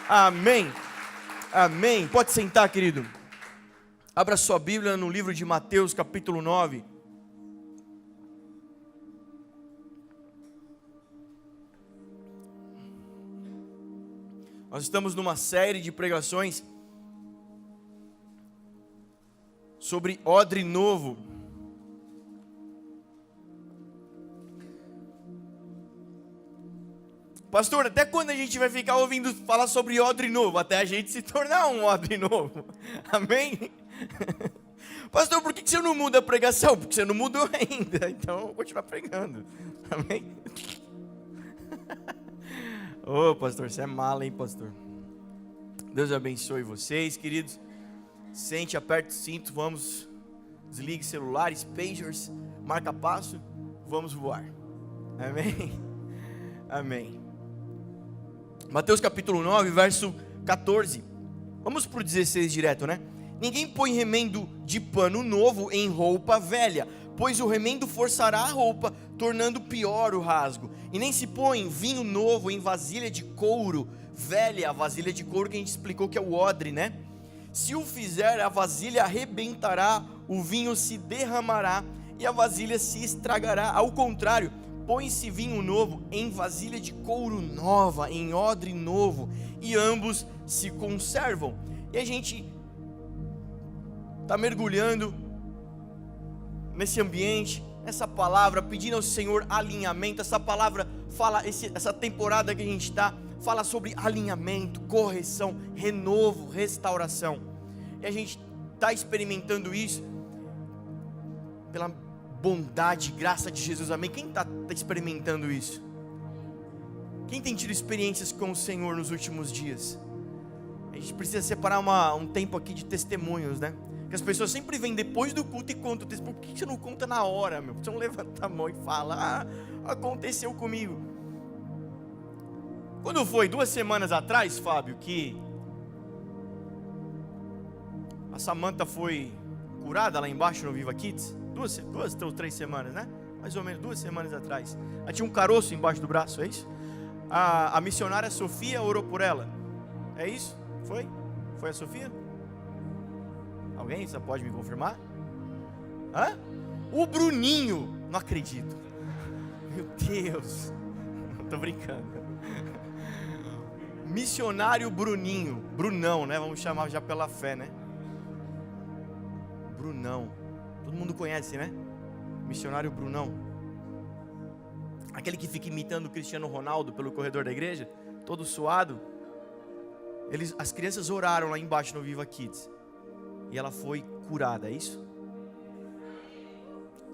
Amém. Amém. Pode sentar, querido. Abra sua Bíblia no livro de Mateus, capítulo 9. Nós estamos numa série de pregações sobre odre novo. Pastor, até quando a gente vai ficar ouvindo falar sobre odre novo? Até a gente se tornar um odre novo. Amém? Pastor, por que você não muda a pregação? Porque você não mudou ainda. Então eu vou continuar pregando. Amém? Ô, pastor, você é mala, hein, pastor? Deus abençoe vocês, queridos. Sente, aperte o cinto, vamos. Desligue celulares, pagers, marca passo, vamos voar. Amém? Amém. Mateus capítulo 9, verso 14. Vamos para o 16 direto, né? Ninguém põe remendo de pano novo em roupa velha, pois o remendo forçará a roupa, tornando pior o rasgo. E nem se põe vinho novo em vasilha de couro velha, a vasilha de couro que a gente explicou que é o odre, né? Se o fizer, a vasilha arrebentará, o vinho se derramará e a vasilha se estragará. Ao contrário, põe-se vinho novo em vasilha de couro nova, em odre novo, e ambos se conservam. E a gente está mergulhando nesse ambiente, nessa palavra, pedindo ao Senhor alinhamento. Essa palavra fala, essa temporada que a gente está, fala sobre alinhamento, correção, renovo, restauração. E a gente está experimentando isso pela bondade e graça de Jesus, amém? Quem está experimentando isso? Quem tem tido experiências com o Senhor nos últimos dias? A gente precisa separar um tempo aqui de testemunhos, né? Que as pessoas sempre vêm depois do culto e contam o testemunho. Por que você não conta na hora, meu? Você não levanta a mão e fala, aconteceu comigo. Quando foi? 2 semanas atrás, Fábio, que a Samantha foi curada lá embaixo no Viva Kids? 2 ou 3 semanas, né? Mais ou menos 2 semanas atrás. Ela tinha um caroço embaixo do braço, é isso? A missionária Sofia orou por ela. É isso? Foi? Foi a Sofia? Alguém? Você pode me confirmar? Hã? O Bruninho. Não acredito. Meu Deus. Tô brincando. Missionário Bruninho. Brunão, né? Vamos chamar já pela fé, né? Brunão. Todo mundo conhece, né? Missionário Brunão. Aquele que fica imitando o Cristiano Ronaldo pelo corredor da igreja, todo suado. As crianças oraram lá embaixo no Viva Kids. E ela foi curada, é isso?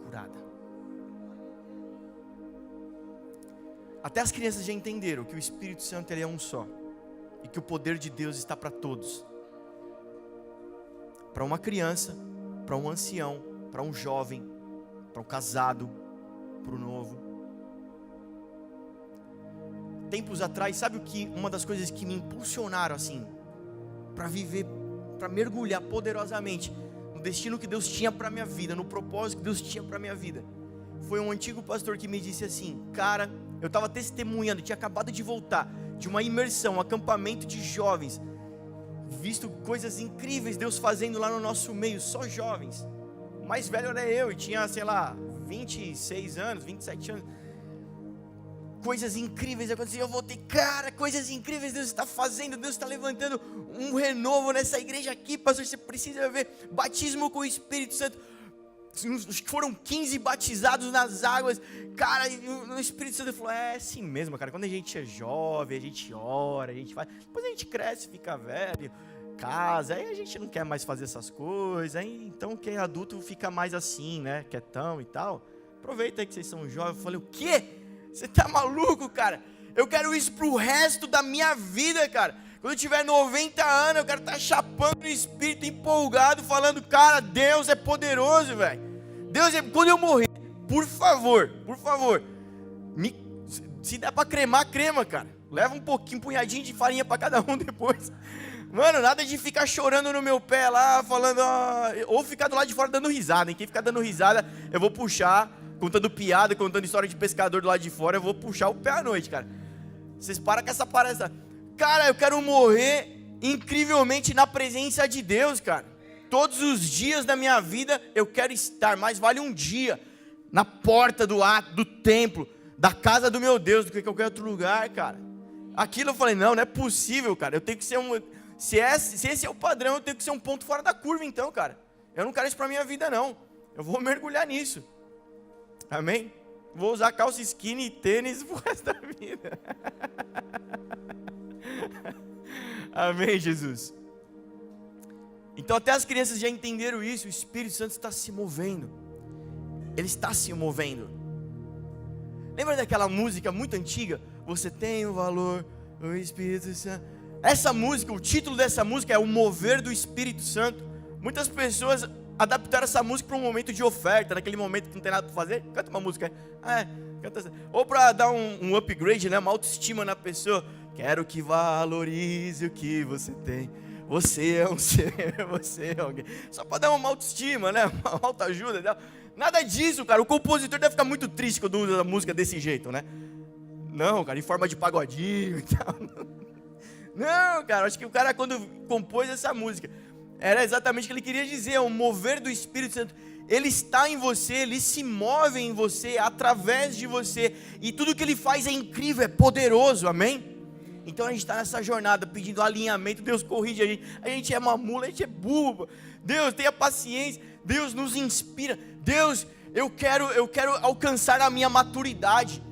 Curada. Até as crianças já entenderam que o Espírito Santo ele é um só. E que o poder de Deus está para todos. Para uma criança, para um ancião, para um jovem, para um casado, para o novo. Tempos atrás, sabe o que? Uma das coisas que me impulsionaram assim, para viver, para mergulhar poderosamente no destino que Deus tinha para minha vida, no propósito que Deus tinha para minha vida, foi um antigo pastor que me disse assim, cara, eu estava testemunhando, tinha acabado de voltar de uma imersão, um acampamento de jovens, visto coisas incríveis Deus fazendo lá no nosso meio, só jovens. O mais velho era eu e tinha, sei lá, 26 anos, 27 anos. Coisas incríveis aconteciam, eu voltei, cara, coisas incríveis Deus está fazendo, Deus está levantando um renovo nessa igreja aqui, pastor, você precisa ver, batismo com o Espírito Santo, foram 15 batizados nas águas, cara, o Espírito Santo falou, é assim mesmo, cara, quando a gente é jovem, a gente ora, a gente faz, depois a gente cresce, fica velho, casa, aí a gente não quer mais fazer essas coisas, aí, então quem é adulto fica mais assim, né, quietão e tal, aproveita aí que vocês são jovens. Eu falei, o quê? Você tá maluco, cara? Eu quero isso pro resto da minha vida, cara. Quando eu tiver 90 anos, eu quero estar chapando no Espírito, empolgado, falando, cara, Deus é poderoso, velho. Deus é... Quando eu morrer, por favor, se der pra cremar, crema, cara. Leva um punhadinho de farinha pra cada um depois. Mano, nada de ficar chorando no meu pé lá, falando, ou ficar do lado de fora dando risada, hein? Quem ficar dando risada, eu vou puxar, contando piada, contando história de pescador do lado de fora, eu vou puxar o pé à noite, cara. Vocês param com essa palestra. cara, eu quero morrer incrivelmente na presença de Deus, cara. Todos os dias da minha vida eu quero estar, mais vale um dia na porta do templo, da casa do meu Deus, do que qualquer outro lugar, cara. Aquilo eu falei, não é possível, cara. Eu tenho que ser se esse é o padrão, eu tenho que ser um ponto fora da curva então, cara. Eu não quero isso pra minha vida não. Eu vou mergulhar nisso. Amém? Vou usar calça skinny e tênis pro resto da vida. Amém, Jesus. Então até as crianças já entenderam isso. O Espírito Santo está se movendo. Ele está se movendo. Lembra daquela música muito antiga? Você tem o valor, o Espírito Santo. Essa música, o título dessa música é O Mover do Espírito Santo. Muitas pessoas adaptaram essa música para um momento de oferta, naquele momento que não tem nada para fazer, canta uma música, canta, ou para dar um upgrade, né, uma autoestima na pessoa. Quero que valorize o que você tem. Você é um ser, você é alguém. Só para dar uma autoestima, né, uma autoajuda. Nada disso, cara. O compositor deve ficar muito triste quando usa a música desse jeito, né? Não, cara, em forma de pagodinho e tal. Não, cara, acho que o cara quando compôs essa música, era exatamente o que ele queria dizer, o mover do Espírito Santo. Ele está em você, ele se move em você, através de você, e tudo que ele faz é incrível, é poderoso, amém? Então a gente está nessa jornada, pedindo alinhamento. Deus corrige a gente é uma mula, a gente é burro. Deus, tenha paciência, Deus nos inspira. Deus, eu quero alcançar a minha maturidade.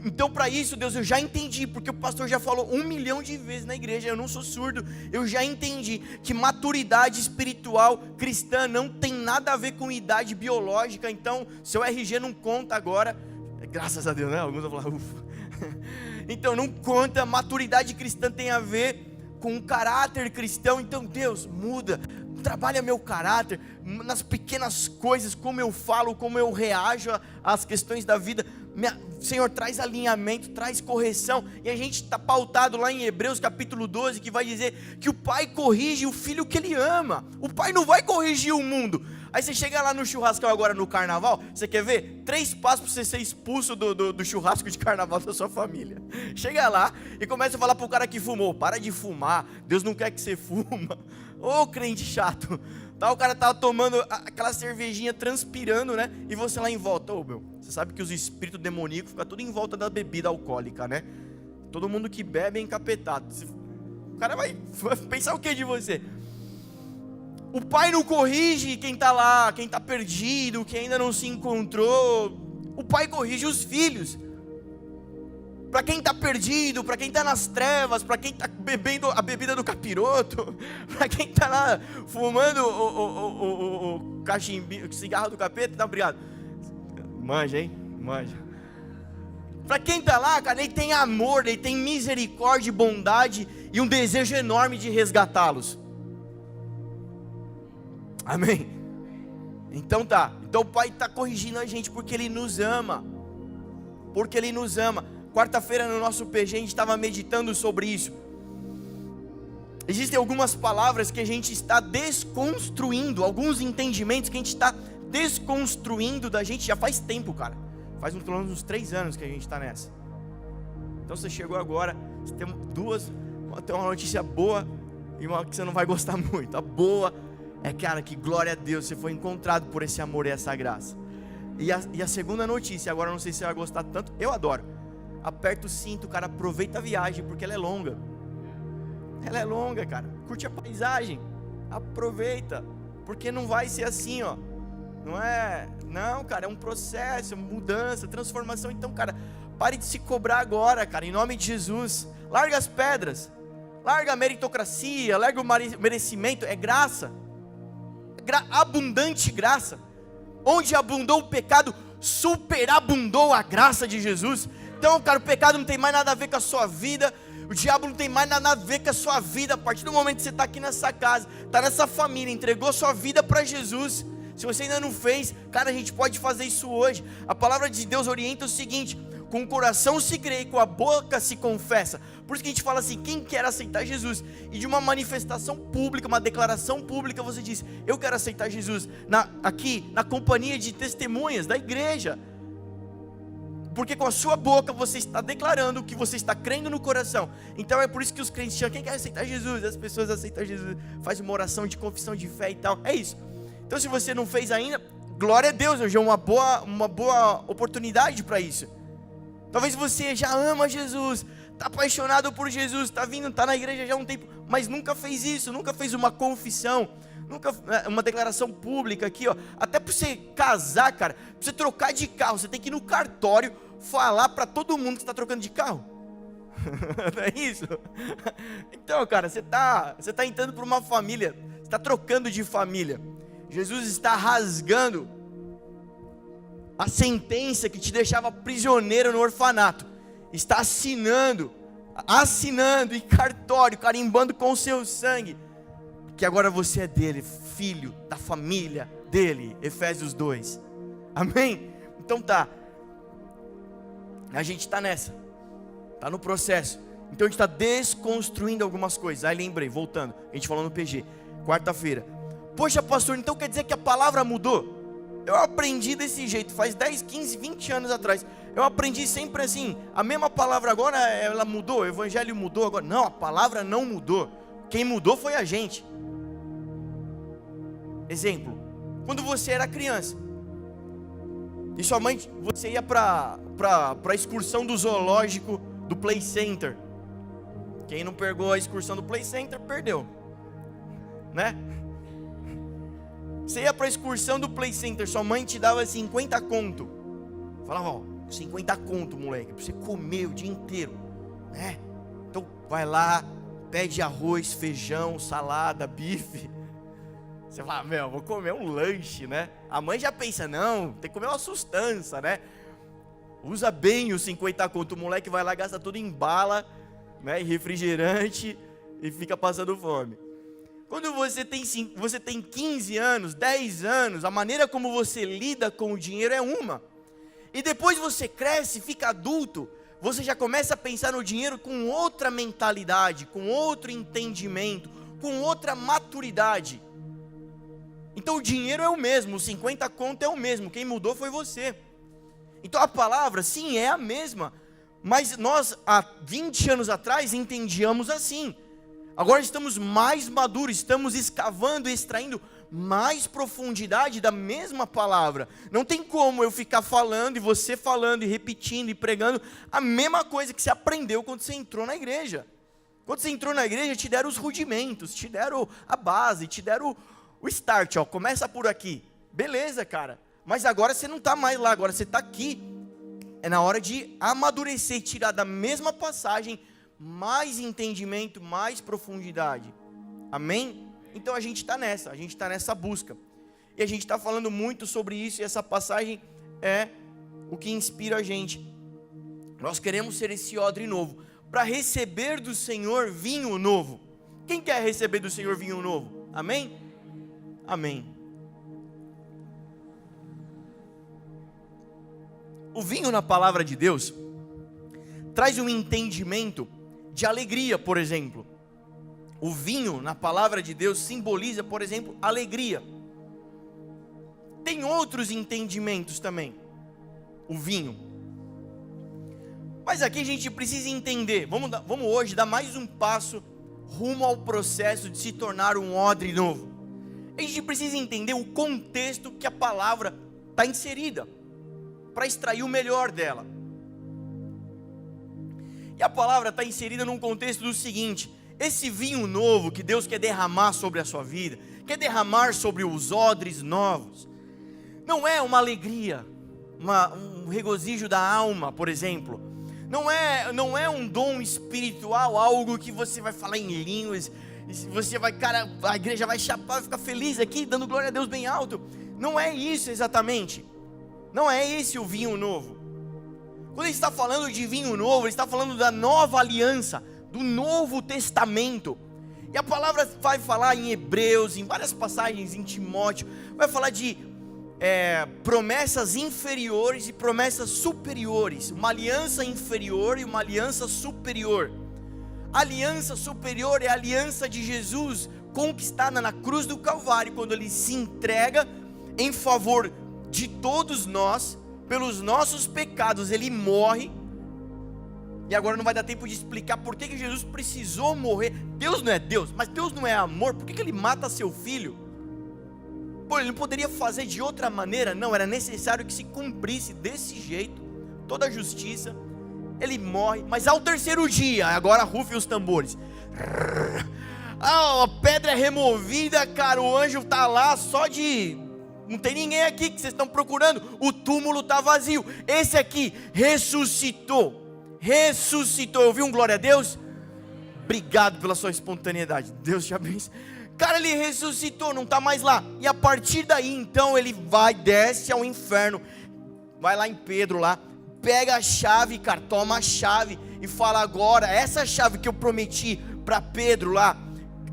Então para isso, Deus, eu já entendi, porque o pastor já falou 1 milhão de vezes na igreja, eu não sou surdo, eu já entendi que maturidade espiritual cristã não tem nada a ver com idade biológica. Então, seu RG não conta agora, graças a Deus, né? Alguns vão falar, ufa. Então não conta, maturidade cristã tem a ver com o caráter cristão. Então Deus, muda, trabalha meu caráter, nas pequenas coisas, como eu falo, como eu reajo às questões da vida. Senhor, traz alinhamento, traz correção. E a gente está pautado lá em Hebreus capítulo 12, que vai dizer que o pai corrige o filho que ele ama. O pai não vai corrigir o mundo. Aí você chega lá no churrascão agora no carnaval, você quer ver? 3 passos para você ser expulso do churrasco de carnaval da sua família. Chega lá e começa a falar para o cara que fumou, para de fumar, Deus não quer que você fuma. Ô crente chato. O cara tava tomando aquela cervejinha, transpirando, né? E você lá em volta, você sabe que os espíritos demoníacos ficam tudo em volta da bebida alcoólica, né? Todo mundo que bebe é encapetado. O cara vai pensar o que de você? O pai não corrige quem está lá, quem está perdido, quem ainda não se encontrou. O pai corrige os filhos. Para quem está perdido, para quem está nas trevas, para quem está bebendo a bebida do capiroto, para quem está lá fumando o cachimbo, o cigarro do capeta, tá, obrigado. Manja, hein? Manja. Para quem está lá, cara, ele tem amor, ele tem misericórdia e bondade e um desejo enorme de resgatá-los. Amém? Então o pai está corrigindo a gente porque ele nos ama. Porque ele nos ama. Quarta-feira no nosso PG a gente estava meditando sobre isso. Existem algumas palavras que a gente está desconstruindo, alguns entendimentos que a gente está desconstruindo da gente já faz tempo, cara. Faz uns 3 anos que a gente está nessa. Então você chegou agora, você tem tem uma notícia boa e uma que você não vai gostar muito. A boa é, cara, que glória a Deus, você foi encontrado por esse amor e essa graça. E a segunda notícia, agora não sei se você vai gostar tanto, eu adoro. Aperta o cinto, cara, aproveita a viagem, porque ela é longa. Ela é longa, cara. Curte a paisagem. Aproveita. Porque não vai ser assim, ó. Não, cara, é um processo, mudança, transformação. Então, cara, pare de se cobrar agora, cara, em nome de Jesus. Larga as pedras. Larga a meritocracia, larga o merecimento. É graça. Abundante graça. Onde abundou o pecado, superabundou a graça de Jesus. Então, cara, o pecado não tem mais nada a ver com a sua vida. O diabo não tem mais nada a ver com a sua vida. A partir do momento que você está aqui nessa casa, está nessa família, entregou a sua vida para Jesus. Se você ainda não fez, cara, a gente pode fazer isso hoje. A palavra de Deus orienta o seguinte: com o coração se crê e com a boca se confessa. Por isso que a gente fala assim, quem quer aceitar Jesus? E de uma manifestação pública, uma declaração pública, você diz, eu quero aceitar Jesus. Aqui, na companhia de testemunhas da igreja. Porque com a sua boca você está declarando o que você está crendo no coração. Então é por isso que os crentes chamam, quem quer aceitar Jesus? As pessoas aceitam Jesus, faz uma oração de confissão de fé e tal, é isso. Então se você não fez ainda, glória a Deus, hoje é uma boa oportunidade para isso. Talvez você já ama Jesus, está apaixonado por Jesus, está na igreja já há um tempo, mas nunca fez isso, nunca fez uma confissão, nunca uma declaração pública aqui, ó. Até para você casar, cara, para você trocar de carro, você tem que ir no cartório falar para todo mundo que está trocando de carro. Não é isso? Então, cara, você está entrando para uma família, você está trocando de família. Jesus está rasgando a sentença que te deixava prisioneiro no orfanato. Está assinando em cartório, carimbando com o seu sangue, que agora você é dele, filho da família dele. Efésios 2, amém? Então tá, a gente está nessa, está no processo. Então a gente está desconstruindo algumas coisas. Aí lembrei, voltando, a gente falou no PG, quarta-feira. Poxa pastor, então quer dizer que a palavra mudou? Eu aprendi desse jeito, faz 10, 15, 20 anos atrás. Eu aprendi sempre assim, a mesma palavra agora, ela mudou, o evangelho mudou agora. Não, a palavra não mudou. Quem mudou foi a gente. Exemplo, quando você era criança, e sua mãe, você ia para a excursão do zoológico do Play Center. Quem não pegou a excursão do Play Center, perdeu, né? Você ia para a excursão do Play Center, sua mãe te dava 50 conto. Falava, ó, 50 conto, moleque, para você comer o dia inteiro, né? Então vai lá, pede arroz, feijão, salada, bife. Você fala, meu, vou comer um lanche, né? A mãe já pensa, não, tem que comer uma sustância, né? Usa bem os 50 conto, o moleque vai lá, gasta tudo em bala, né? E refrigerante, e fica passando fome. Quando você tem 15 anos, 10 anos, a maneira como você lida com o dinheiro é uma. E depois você cresce, fica adulto, você já começa a pensar no dinheiro com outra mentalidade, com outro entendimento, com outra maturidade. Então o dinheiro é o mesmo, os 50 conto é o mesmo, quem mudou foi você. Então a palavra, sim, é a mesma, mas nós, há 20 anos atrás, entendíamos assim. Agora estamos mais maduros, estamos escavando e extraindo mais profundidade da mesma palavra. Não tem como eu ficar falando, e você falando, e repetindo, e pregando a mesma coisa que você aprendeu quando você entrou na igreja. Quando você entrou na igreja, te deram os rudimentos, te deram a base, te deram o start, ó, começa por aqui. Beleza, cara, mas agora você não está mais lá, agora você está aqui. É na hora de amadurecer e tirar da mesma passagem mais entendimento, mais profundidade. Amém? Então a gente está nessa busca. E a gente está falando muito sobre isso, e essa passagem é o que inspira a gente. Nós queremos ser esse odre novo, para receber do Senhor vinho novo. Quem quer receber do Senhor vinho novo? Amém? Amém. O vinho na palavra de Deus traz um entendimento de alegria, por exemplo. O vinho na palavra de Deus simboliza, por exemplo, alegria. Tem outros entendimentos também, o vinho. Mas aqui a gente precisa entender, vamos hoje dar mais um passo rumo ao processo de se tornar um odre novo. A gente precisa entender o contexto que a palavra está inserida, para extrair o melhor dela. E a palavra está inserida num contexto do seguinte: esse vinho novo que Deus quer derramar sobre a sua vida, quer derramar sobre os odres novos, não é uma alegria, um regozijo da alma, por exemplo. Não é um dom espiritual, algo que você vai falar em línguas, você vai, cara, a igreja vai chapar, vai ficar feliz aqui, dando glória a Deus bem alto. Não é isso exatamente. Não é esse o vinho novo. Quando ele está falando de vinho novo, ele está falando da nova aliança, do Novo Testamento. E a palavra vai falar em Hebreus, em várias passagens, em Timóteo, vai falar de promessas inferiores e promessas superiores. Uma aliança inferior e uma aliança superior. A aliança superior é a aliança de Jesus, conquistada na cruz do Calvário, quando ele se entrega em favor de todos nós, pelos nossos pecados ele morre. E agora não vai dar tempo de explicar por que Jesus precisou morrer. Deus não é Deus, mas Deus não é amor. Por que ele mata seu filho? Pô, ele não poderia fazer de outra maneira? Não, era necessário que se cumprisse desse jeito toda a justiça. Ele morre, mas ao terceiro dia, agora rufem os tambores. A pedra é removida, cara, o anjo está lá só de... Não tem ninguém aqui que vocês estão procurando. O túmulo está vazio. Esse aqui ressuscitou. Eu vi um glória a Deus. Obrigado pela sua espontaneidade. Deus te abençoe. Cara, ele ressuscitou, não está mais lá. E a partir daí, então, ele desce ao inferno. Vai lá em Pedro lá. Pega a chave, cara, toma a chave. E fala agora, essa chave que eu prometi para Pedro lá.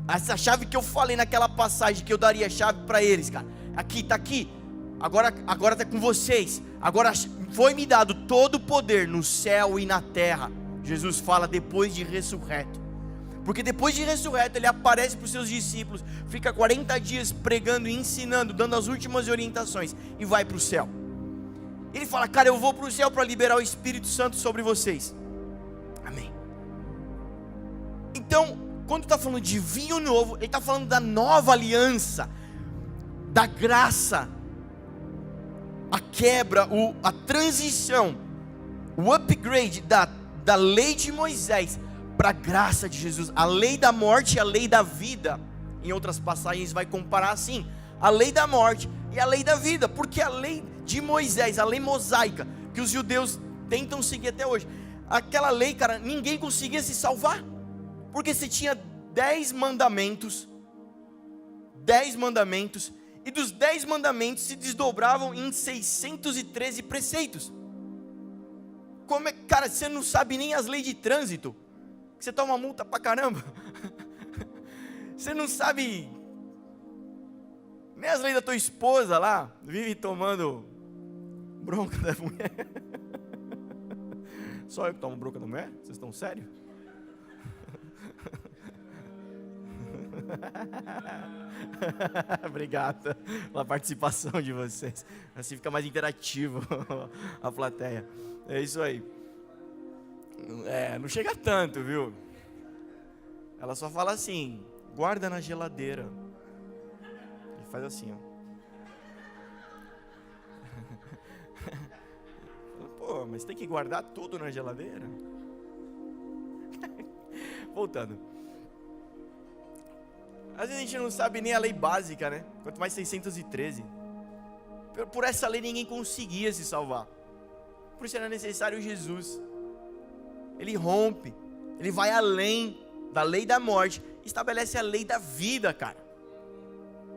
Essa chave que eu falei naquela passagem, que eu daria a chave para eles, cara. Aqui, está aqui. Agora está com vocês. Agora foi me dado todo o poder no céu e na terra. Jesus fala depois de ressurreto. Porque depois de ressurreto ele aparece para os seus discípulos. Fica 40 dias pregando e ensinando, dando as últimas orientações. E vai para o céu. Ele fala, cara, eu vou para o céu para liberar o Espírito Santo sobre vocês. Amém. Então, quando está falando de vinho novo, ele está falando da nova aliança, da graça, a quebra, a transição, o upgrade da lei de Moisés para a graça de Jesus, a lei da morte e a lei da vida. Em outras passagens vai comparar assim, a lei da morte e a lei da vida, porque a lei de Moisés, a lei mosaica, que os judeus tentam seguir até hoje, aquela lei, cara, ninguém conseguia se salvar, porque você tinha 10 mandamentos, e dos 10 mandamentos se desdobravam em 613 preceitos. Como é, cara, você não sabe nem as leis de trânsito, que você toma multa pra caramba, você não sabe nem as leis da tua esposa lá, vive tomando bronca da mulher. Só eu que tomo bronca da mulher? Vocês estão sérios? Obrigado pela participação de vocês. Assim fica mais interativo a plateia. É isso aí. Não chega tanto, viu? Ela só fala assim: guarda na geladeira. E faz assim, ó. Pô, mas tem que guardar tudo na geladeira? Voltando. Às vezes a gente não sabe nem a lei básica, né? Quanto mais 613. Por essa lei ninguém conseguia se salvar. Por isso era necessário Jesus. Ele rompe, ele vai além da lei da morte, estabelece a lei da vida, cara.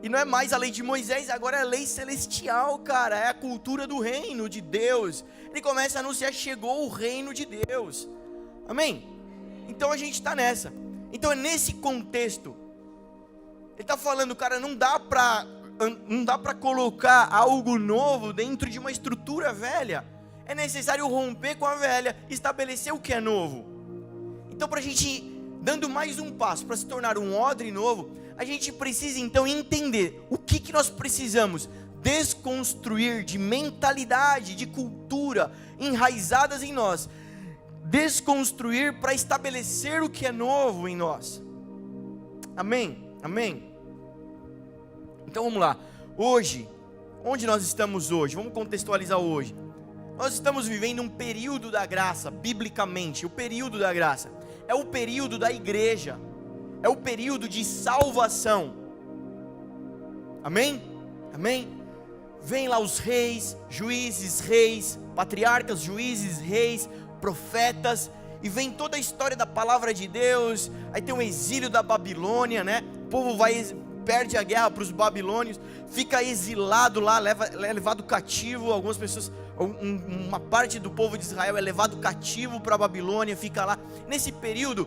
E não é mais a lei de Moisés, agora é a lei celestial, cara. É a cultura do reino de Deus. Ele começa a anunciar, chegou o reino de Deus. Amém? Então a gente está nessa. Então é nesse contexto. Ele está falando, cara, não dá para colocar algo novo dentro de uma estrutura velha. É necessário romper com a velha, estabelecer o que é novo. Então, para a gente ir dando mais um passo para se tornar um odre novo, a gente precisa então entender o que nós precisamos desconstruir de mentalidade, de cultura enraizadas em nós. Desconstruir para estabelecer o que é novo em nós. Amém? Amém? Então vamos lá. Hoje, onde nós estamos hoje? Vamos contextualizar hoje. Nós estamos vivendo um período da graça, biblicamente. O período da graça é o período da igreja, é o período de salvação. Amém? Amém? Vem lá os reis, juízes, reis, patriarcas, juízes, reis, profetas, e vem toda a história da palavra de Deus. Aí tem o exílio da Babilônia, né? O povo perde a guerra para os babilônios, fica exilado lá, é levado cativo. Algumas pessoas, uma parte do povo de Israel é levado cativo para a Babilônia, fica lá. Nesse período,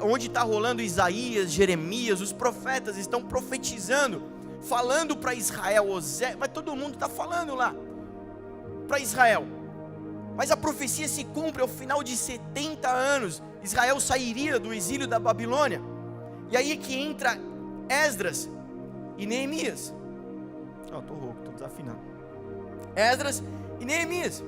onde está rolando Isaías, Jeremias, os profetas estão profetizando, falando para Israel, mas todo mundo está falando lá para Israel. Mas a profecia se cumpre ao final de 70 anos. Israel sairia do exílio da Babilônia. E aí que entra Esdras e Neemias. Estou rouco, estou desafinando. Esdras e Neemias.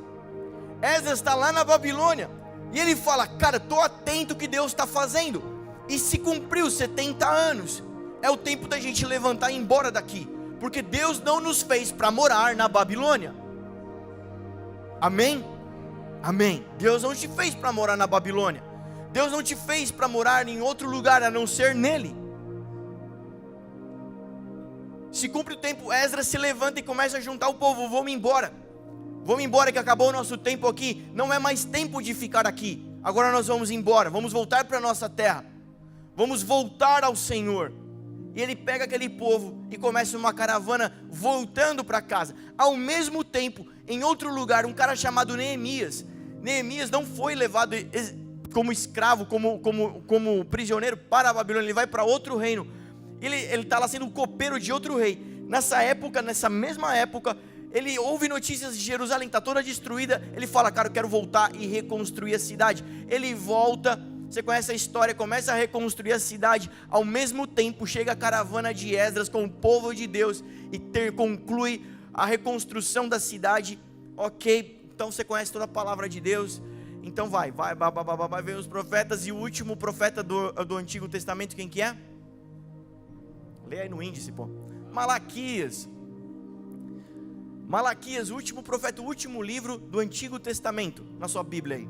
Esdras está lá na Babilônia, e ele fala, cara, estou atento o que Deus está fazendo, e se cumpriu 70 anos, é o tempo da gente levantar e ir embora daqui, porque Deus não nos fez para morar na Babilônia. Amém? Amém. Deus não te fez para morar na Babilônia. Deus não te fez para morar em outro lugar a não ser nele. Se cumpre o tempo, Esdras se levanta e começa a juntar o povo. Vamos embora que acabou o nosso tempo aqui. Não é mais tempo de ficar aqui. Agora nós vamos embora, vamos voltar para a nossa terra, vamos voltar ao Senhor. E ele pega aquele povo e começa uma caravana voltando para casa. Ao mesmo tempo, em outro lugar, um cara chamado Neemias. Neemias não foi levado como escravo, como prisioneiro para a Babilônia. Ele vai para outro reino. Ele está lá sendo um copeiro de outro rei. Nessa mesma época, ele ouve notícias de Jerusalém, está toda destruída. Ele fala, cara, eu quero voltar e reconstruir a cidade. Ele volta. Você conhece a história, começa a reconstruir a cidade. Ao mesmo tempo chega a caravana de Esdras com o povo de Deus e conclui a reconstrução da cidade. Ok, então você conhece toda a palavra de Deus. Então vai ver os profetas. E o último profeta do Antigo Testamento, quem que é? Lê aí no índice, pô. Malaquias, o último profeta, o último livro do Antigo Testamento, na sua Bíblia aí.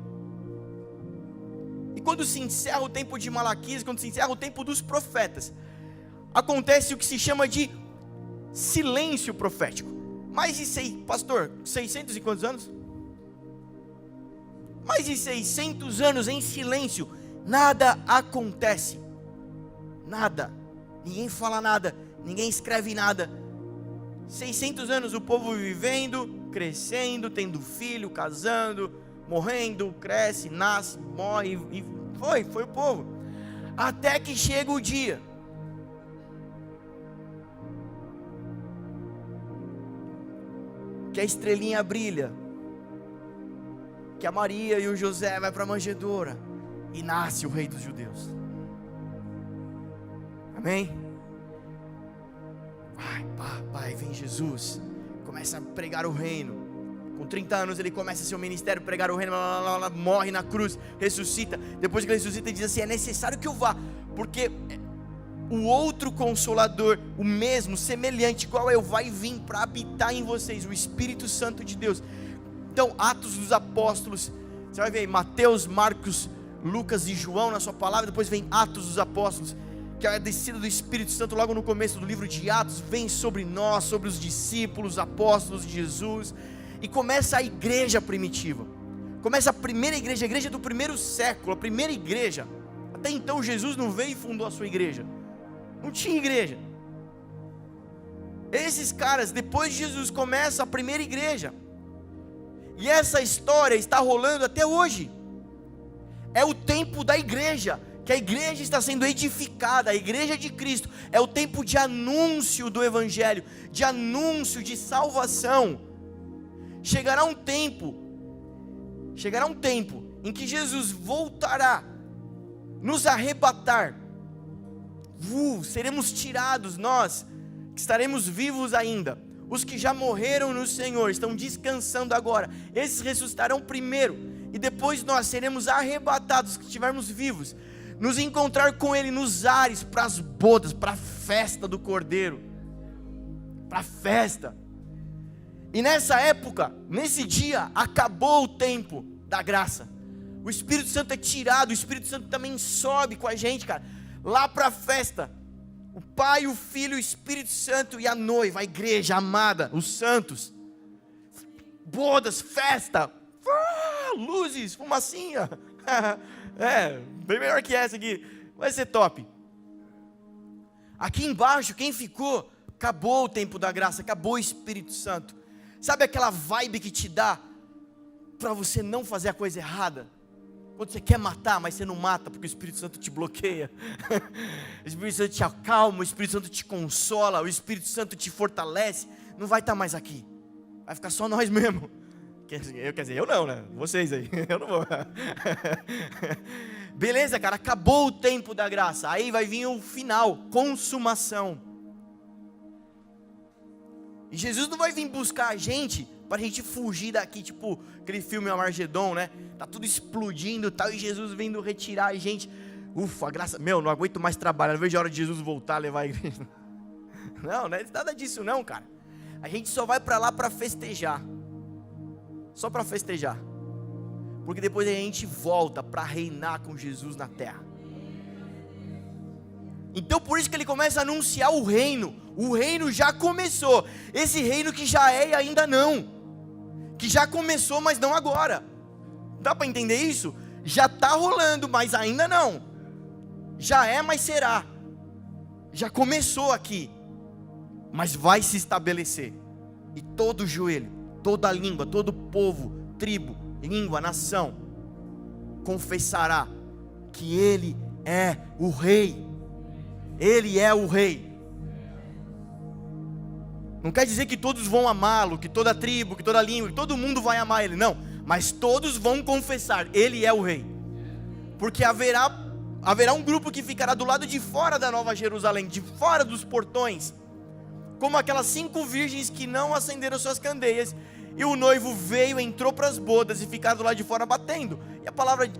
E quando se encerra o tempo de Malaquias, quando se encerra o tempo dos profetas, acontece o que se chama de silêncio profético. Pastor, 600 e quantos anos? Mais de 600 anos em silêncio, nada acontece, nada, ninguém fala nada, ninguém escreve nada. 600 anos o povo vivendo, crescendo, tendo filho, casando, morrendo, cresce, nasce, morre, e foi o povo, até que chega o dia que a estrelinha brilha, que a Maria e o José vai para a manjedoura e nasce o rei dos judeus. Amém? Vai, vem Jesus, começa a pregar o reino. Com 30 anos ele começa seu ministério, pregar o reino, morre na cruz, ressuscita. Depois que ele ressuscita, ele diz assim, é necessário que eu vá, porque o outro Consolador, o mesmo, semelhante, igual eu, vai vir para habitar em vocês, o Espírito Santo de Deus. Então, Atos dos Apóstolos, você vai ver Mateus, Marcos, Lucas e João na sua palavra. Depois vem Atos dos Apóstolos, que é a descida do Espírito Santo logo no começo do livro de Atos, vem sobre nós, sobre os discípulos, apóstolos de Jesus, e começa a igreja primitiva, começa a primeira igreja, a igreja do primeiro século, a primeira igreja. Até então Jesus não veio e fundou a sua igreja, não tinha igreja. Esses caras, depois de Jesus, começa a primeira igreja, e essa história está rolando até hoje. É o tempo da igreja, que a igreja está sendo edificada, a igreja de Cristo. É o tempo de anúncio do Evangelho, de anúncio de salvação. Chegará um tempo em que Jesus voltará, nos arrebatar. Seremos tirados, nós que estaremos vivos ainda. Os que já morreram no Senhor, estão descansando agora, esses ressuscitarão primeiro, e depois nós seremos arrebatados, que estivermos vivos, nos encontrar com Ele nos ares, para as bodas, para a festa do Cordeiro, para a festa. E nessa época, nesse dia, acabou o tempo da graça. O Espírito Santo é tirado, o Espírito Santo também sobe com a gente, cara, lá para a festa. O Pai, o Filho, o Espírito Santo e a noiva, a igreja amada, os santos. Bodas, festa, luzes, fumacinha. Bem melhor que essa aqui, vai ser top. Aqui embaixo, quem ficou, acabou o tempo da graça, acabou o Espírito Santo. Sabe aquela vibe que te dá para você não fazer a coisa errada? Quando você quer matar, mas você não mata, porque o Espírito Santo te bloqueia. O Espírito Santo te acalma, o Espírito Santo te consola, o Espírito Santo te fortalece. Não vai estar mais aqui, vai ficar só nós mesmo. Quer dizer, eu não, né? Vocês aí, eu não vou. Beleza, cara, acabou o tempo da graça. Aí vai vir o final, consumação. E Jesus não vai vir buscar a gente pra gente fugir daqui, tipo aquele filme Armagedon, né? Tá tudo explodindo e tal, e Jesus vindo retirar a gente. Ufa, graça, não aguento mais trabalhar, não vejo a hora de Jesus voltar, levar a igreja. Não é nada disso não, cara. A gente só vai pra lá pra festejar. Só pra festejar. Porque depois a gente volta pra reinar com Jesus na terra. Então por isso que ele começa a anunciar o reino. O reino já começou. Esse reino que já é e ainda não. Que já começou, mas não agora. Dá para entender isso? Já está rolando, mas ainda não. Já é, mas será. Já começou aqui, mas vai se estabelecer. E todo joelho, toda língua, todo povo, tribo, língua, nação confessará que Ele é o Rei. Ele é o Rei. Não quer dizer que todos vão amá-lo, que toda tribo, que toda língua, que todo mundo vai amar Ele, não. Mas todos vão confessar, Ele é o Rei. Porque haverá um grupo que ficará do lado de fora da Nova Jerusalém, de fora dos portões, como aquelas 5 virgens que não acenderam suas candeias, e o noivo veio, entrou para as bodas e ficaram do lado de fora batendo. E a palavra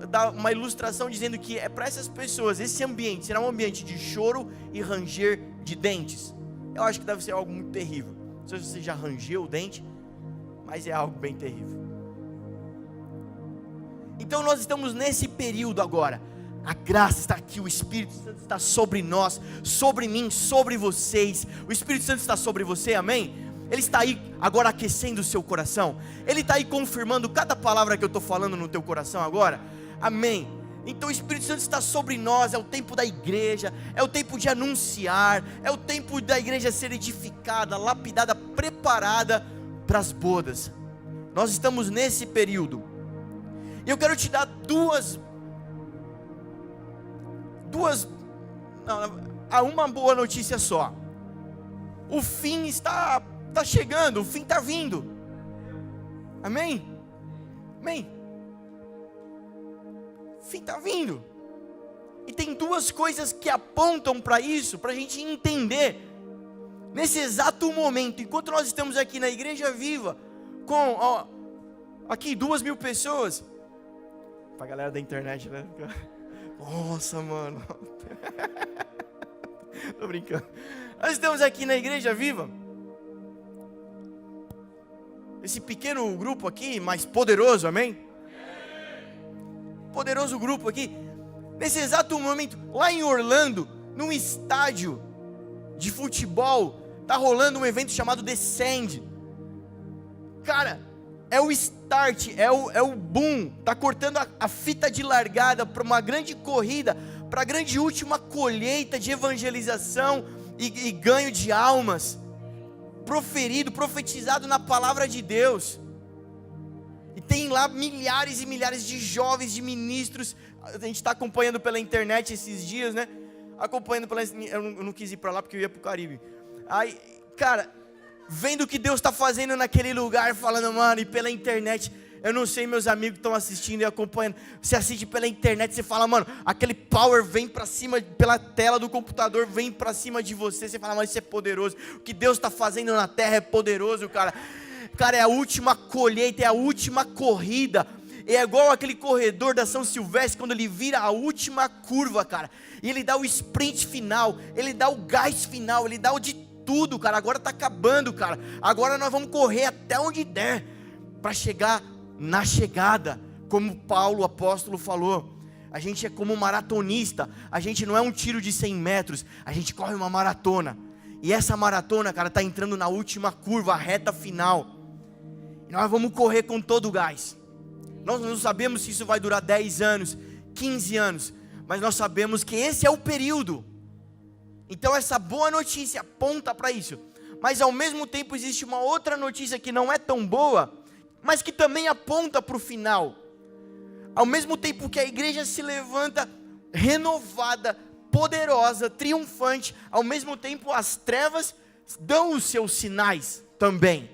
dá uma ilustração dizendo que é para essas pessoas, esse ambiente será um ambiente de choro e ranger de dentes. Eu acho que deve ser algo muito terrível. Não sei se você já rangeu o dente, mas é algo bem terrível. Então nós estamos nesse período agora. A graça está aqui, o Espírito Santo está sobre nós, sobre mim, sobre vocês. O Espírito Santo está sobre você, amém? Ele está aí agora aquecendo o seu coração. Ele está aí confirmando cada palavra que eu estou falando no teu coração agora, amém? Então o Espírito Santo está sobre nós. É o tempo da igreja, é o tempo de anunciar, é o tempo da igreja ser edificada, lapidada, preparada para as bodas. Nós estamos nesse período. E eu quero te dar uma boa notícia só. O fim está chegando, o fim está vindo. Amém? Amém? O fim está vindo. E tem 2 coisas que apontam para isso, para a gente entender. Nesse exato momento, enquanto nós estamos aqui na Igreja Viva, com aqui 2.000 pessoas. Pra galera da internet, né? Nossa, mano. Tô brincando. Nós estamos aqui na Igreja Viva. Esse pequeno grupo aqui, mais poderoso, amém? Poderoso grupo aqui. Nesse exato momento, lá em Orlando, num estádio de futebol, tá rolando um evento chamado Descend. Cara, é o start, é o boom, está cortando a fita de largada para uma grande corrida, para a grande última colheita de evangelização e ganho de almas, profetizado na palavra de Deus. E tem lá milhares e milhares de jovens, de ministros. A gente está acompanhando pela internet esses dias, né? Eu não quis ir para lá porque eu ia para o Caribe. Aí, cara, vendo o que Deus está fazendo naquele lugar, falando, mano, e pela internet, eu não sei, meus amigos que estão assistindo e acompanhando, você assiste pela internet, você fala, mano, aquele power vem para cima, pela tela do computador, vem para cima de você fala, mano, isso é poderoso, o que Deus está fazendo na terra é poderoso, cara, é a última colheita, é a última corrida, é igual aquele corredor da São Silvestre, quando ele vira a última curva, cara, e ele dá o sprint final, ele dá o gás final, ele dá o de tudo, cara, agora está acabando, cara, agora nós vamos correr até onde der, para chegar na chegada, como Paulo, o apóstolo, falou, a gente é como um maratonista, a gente não é um tiro de 100 metros, a gente corre uma maratona, e essa maratona, cara, está entrando na última curva, a reta final, e nós vamos correr com todo o gás, nós não sabemos se isso vai durar 10 anos, 15 anos, mas nós sabemos que esse é o período. Então essa boa notícia aponta para isso, mas ao mesmo tempo existe uma outra notícia que não é tão boa, mas que também aponta para o final. Ao mesmo tempo que a igreja se levanta renovada, poderosa, triunfante, ao mesmo tempo as trevas dão os seus sinais também,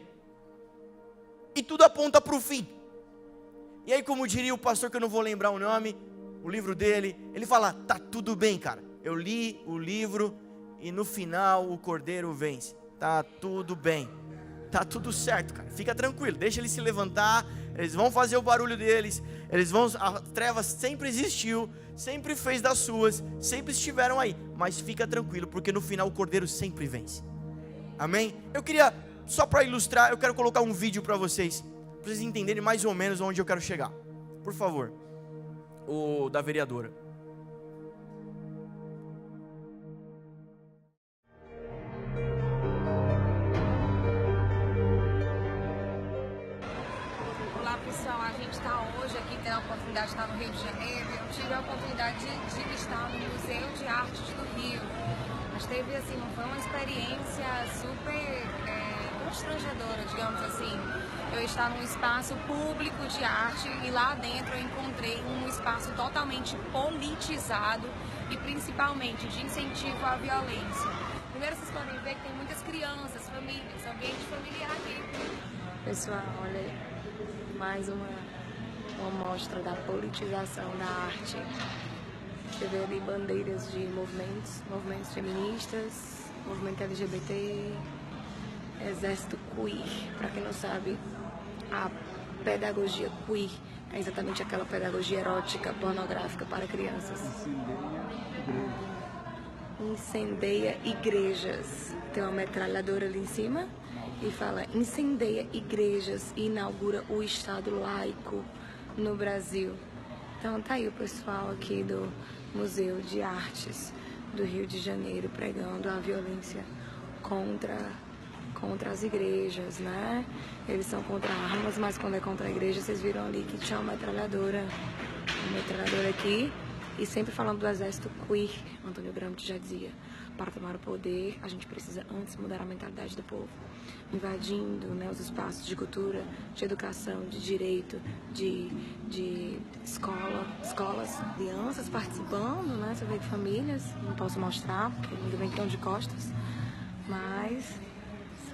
e tudo aponta para o fim. E aí, como diria o pastor, que eu não vou lembrar o nome, o livro dele, ele fala, tá tudo bem, cara, eu li o livro, e no final o Cordeiro vence. Tá tudo bem. tá tudo certo, cara. Fica tranquilo, deixa eles se levantar, eles vão fazer o barulho deles, a treva sempre existiu, sempre fez das suas, sempre estiveram aí, mas fica tranquilo, porque no final o Cordeiro sempre vence. Amém? Eu queria, só para ilustrar, eu quero colocar um vídeo para vocês entenderem mais ou menos onde eu quero chegar. Por favor, o da vereadora. Olá pessoal, a gente está hoje aqui tendo a oportunidade de estar no Rio de Janeiro. Eu tive a oportunidade de estar no Museu de Artes do Rio. Mas teve assim, não foi uma experiência super constrangedora, digamos assim. Eu estar num espaço público de arte e lá dentro eu encontrei um espaço totalmente politizado e principalmente de incentivo à violência. Primeiro vocês podem ver que tem muitas crianças, famílias, ambiente familiar aqui. Pessoal, olha aí, mais uma mostra da politização da arte. Você vê ali bandeiras de movimentos feministas, movimento LGBT, exército queer. Para quem não sabe, a pedagogia queer é exatamente aquela pedagogia erótica, pornográfica para crianças. Incendeia igrejas. Tem uma metralhadora ali em cima e fala: incendeia igrejas e inaugura o Estado laico no Brasil. Então tá aí o pessoal aqui do Museu de Artes do Rio de Janeiro pregando a violência contra as igrejas, né? Eles são contra armas, mas quando é contra a igreja, vocês viram ali que tinha uma metralhadora aqui. E sempre falando do exército queer, Antônio Gramsci já dizia: para tomar o poder, a gente precisa antes mudar a mentalidade do povo. Invadindo, né, os espaços de cultura, de educação, de direito, de escolas, crianças participando, né? Você vê que famílias, não posso mostrar, porque ainda bem que estão de costas, mas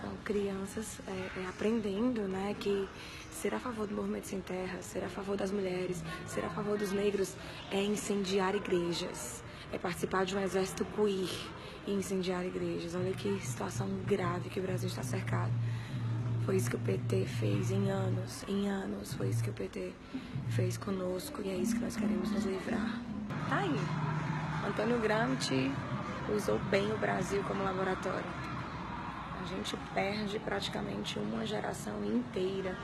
são crianças aprendendo, né, que ser a favor do movimento sem terra, ser a favor das mulheres, ser a favor dos negros é incendiar igrejas, é participar de um exército queer e incendiar igrejas. Olha que situação grave que o Brasil está cercado. Foi isso que o PT fez em anos, foi isso que o PT fez conosco e é isso que nós queremos nos livrar. Tá aí, Antônio Gramsci usou bem o Brasil como laboratório. A gente perde praticamente uma geração inteira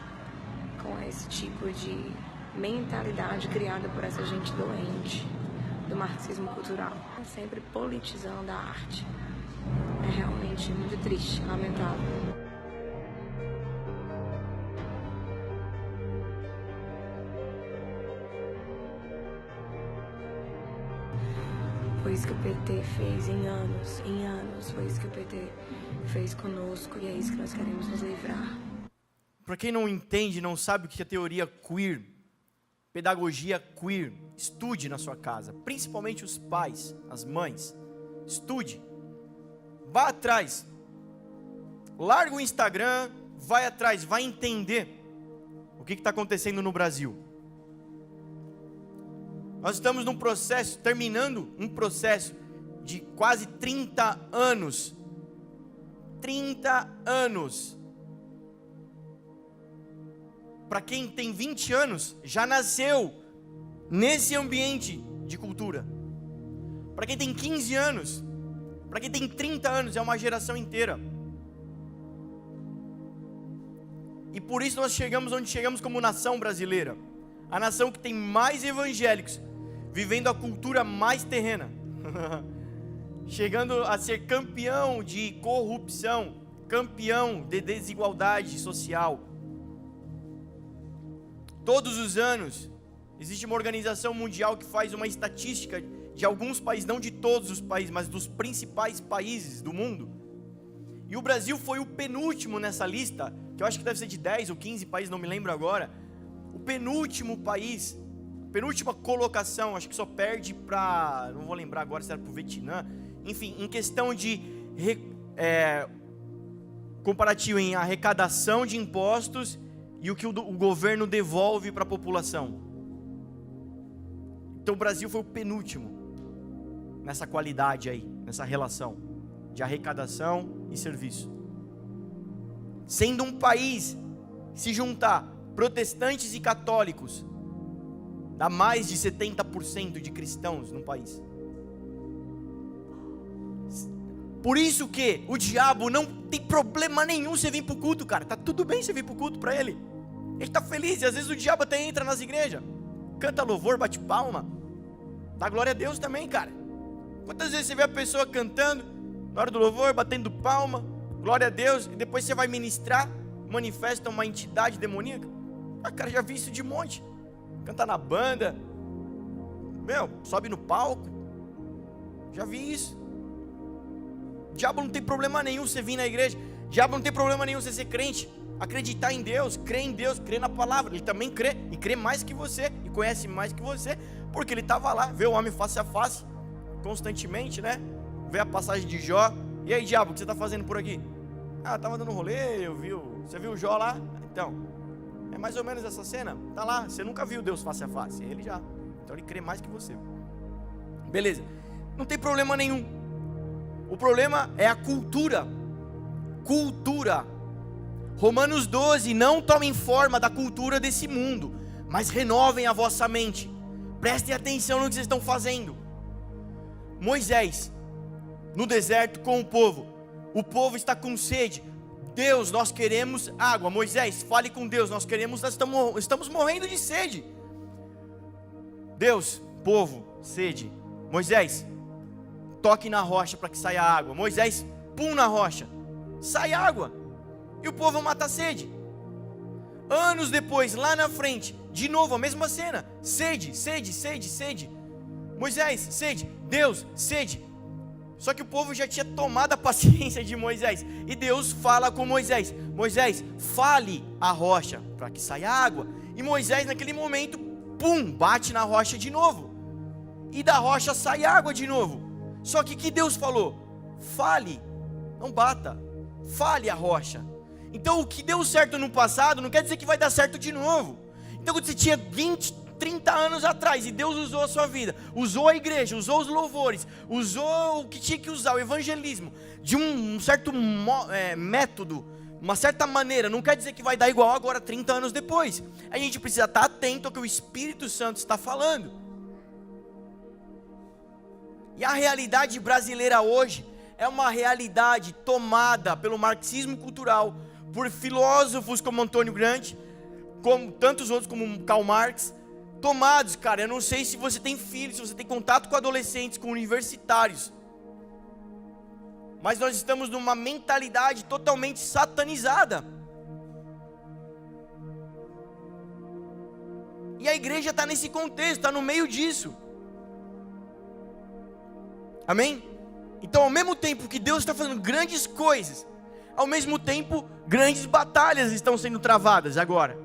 com esse tipo de mentalidade criada por essa gente doente do marxismo cultural, sempre politizando a arte. É realmente muito triste, lamentável. Foi isso que o PT fez em anos, foi isso que o PT fez conosco e é isso que nós queremos nos livrar. Para quem não entende, não sabe o que é teoria queer, pedagogia queer, estude na sua casa, principalmente os pais, as mães, estude, vá atrás, larga o Instagram, vai atrás, vai entender o que está acontecendo no Brasil. Nós estamos num processo, terminando um processo de quase 30 anos, 30 anos, para quem tem 20 anos, já nasceu nesse ambiente de cultura. Para quem tem 15 anos, para quem tem 30 anos, é uma geração inteira. E por isso nós chegamos onde chegamos como nação brasileira. A nação que tem mais evangélicos, vivendo a cultura mais terrena. Chegando a ser campeão de corrupção, campeão de desigualdade social. Todos os anos, existe uma organização mundial que faz uma estatística de alguns países, não de todos os países, mas dos principais países do mundo. E o Brasil foi o penúltimo nessa lista, que eu acho que deve ser de 10 ou 15 países, não me lembro agora. O penúltimo país, penúltima colocação, acho que só perde para, não vou lembrar agora se era para o Vietnã. Enfim, em questão de comparativo em arrecadação de impostos e o que o governo devolve para a população. Então o Brasil foi o penúltimo nessa qualidade aí, nessa relação de arrecadação e serviço. sendo um país, se juntar protestantes e católicos, dá mais de 70% de cristãos no país. Por isso que o diabo não tem problema nenhum você vir para o culto, cara. Tá tudo bem você vir para o culto para ele. Ele tá feliz, e às vezes o diabo até entra nas igrejas, canta louvor, bate palma, dá glória a Deus também, cara. Quantas vezes você vê a pessoa cantando, na hora do louvor, batendo palma, glória a Deus, e depois você vai ministrar, manifesta uma entidade demoníaca? Ah, cara, já vi isso de monte. Canta na banda, sobe no palco, já vi isso. Diabo não tem problema nenhum você vir na igreja, diabo não tem problema nenhum você ser crente, acreditar em Deus, crer na palavra. Ele também crê, e crê mais que você, e conhece mais que você, porque ele estava lá, vê o homem face a face, constantemente, né? Vê a passagem de Jó. E aí, diabo, o que você está fazendo por aqui? Ah, estava dando um rolê, você viu o Jó lá? Então, é mais ou menos essa cena, tá lá, você nunca viu Deus face a face, ele já, então ele crê mais que você. Beleza, não tem problema nenhum. O problema é a cultura. Romanos 12, não tomem forma da cultura desse mundo, mas renovem a vossa mente. Prestem atenção no que vocês estão fazendo. Moisés, no deserto com o povo está com sede. Deus, nós queremos água. Moisés, fale com Deus, nós estamos morrendo de sede. Deus, povo, sede. Moisés, toque na rocha para que saia água. Moisés, pum na rocha, sai água, e o povo mata a sede. Anos depois, lá na frente, de novo a mesma cena, sede. Moisés, sede. Deus, sede. Só que o povo já tinha tomado a paciência de Moisés, e Deus fala com Moisés: Moisés, fale a rocha para que saia água. E Moisés naquele momento, pum, bate na rocha de novo, e da rocha sai água de novo. Só que o que Deus falou? Fale, não bata, fale a rocha. Então o que deu certo no passado não quer dizer que vai dar certo de novo. Então quando você tinha 20, 30 anos atrás, e Deus usou a sua vida, usou a igreja, usou os louvores, usou o que tinha que usar, o evangelismo, de um certo método, uma certa maneira, não quer dizer que vai dar igual agora 30 anos depois. A gente precisa estar atento ao que o Espírito Santo está falando. E a realidade brasileira hoje é uma realidade tomada pelo marxismo cultural, por filósofos como Antônio Gramsci, como tantos outros como Karl Marx, tomados, cara. Eu não sei se você tem filhos, se você tem contato com adolescentes, com universitários, mas nós estamos numa mentalidade totalmente satanizada. E a igreja está nesse contexto, está no meio disso. Amém? Então, ao mesmo tempo que Deus está fazendo grandes coisas, ao mesmo tempo, grandes batalhas estão sendo travadas agora.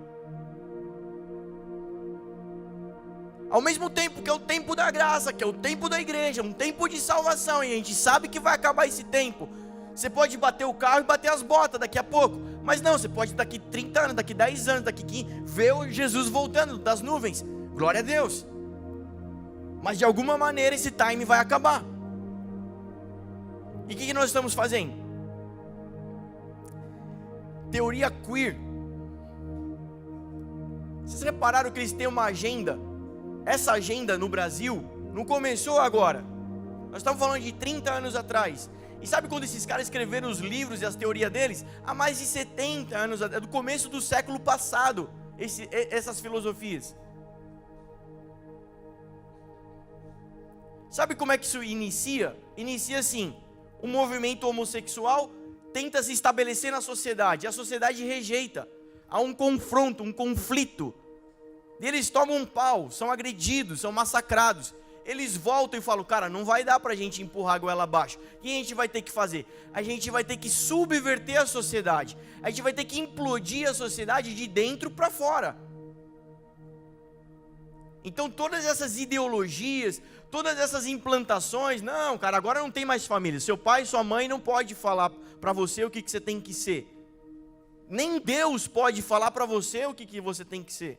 Ao mesmo tempo que é o tempo da graça, que é o tempo da igreja, um tempo de salvação, e a gente sabe que vai acabar esse tempo. Você pode bater o carro e bater as botas daqui a pouco, mas não, você pode daqui 30 anos, daqui 10 anos, daqui 15, ver o Jesus voltando das nuvens, glória a Deus. Mas de alguma maneira esse time vai acabar. E o que nós estamos fazendo? Teoria queer. Vocês repararam que eles têm uma agenda? Essa agenda no Brasil não começou agora. Nós estamos falando de 30 anos atrás. E sabe quando esses caras escreveram os livros e as teorias deles? Há mais de 70 anos, é do começo do século passado, essas filosofias. Sabe como é que isso inicia? Inicia assim: o movimento homossexual tenta se estabelecer na sociedade, a sociedade rejeita, há um confronto, um conflito, e eles tomam um pau, são agredidos, são massacrados. Eles voltam e falam: cara, não vai dar pra gente empurrar a goela abaixo. O que a gente vai ter que fazer? A gente vai ter que subverter a sociedade, a gente vai ter que implodir a sociedade de dentro para fora. Então todas essas ideologias, todas essas implantações, não, cara, agora não tem mais família. Seu pai e sua mãe não pode falar para você o que você tem que ser. Nem Deus pode falar para você o que você tem que ser.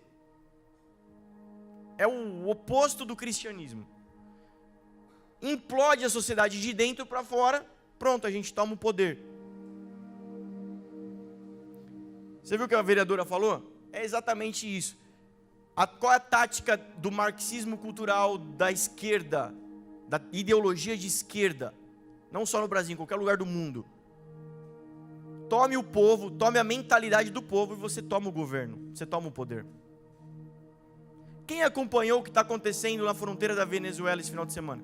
É o oposto do cristianismo. Implode a sociedade de dentro para fora, pronto, a gente toma o poder. Você viu o que a vereadora falou? É exatamente isso. Qual é a tática do marxismo cultural da esquerda, da ideologia de esquerda? Não só no Brasil, em qualquer lugar do mundo. Tome o povo, tome a mentalidade do povo e você toma o governo, você toma o poder. Quem acompanhou o que está acontecendo na fronteira da Venezuela esse final de semana?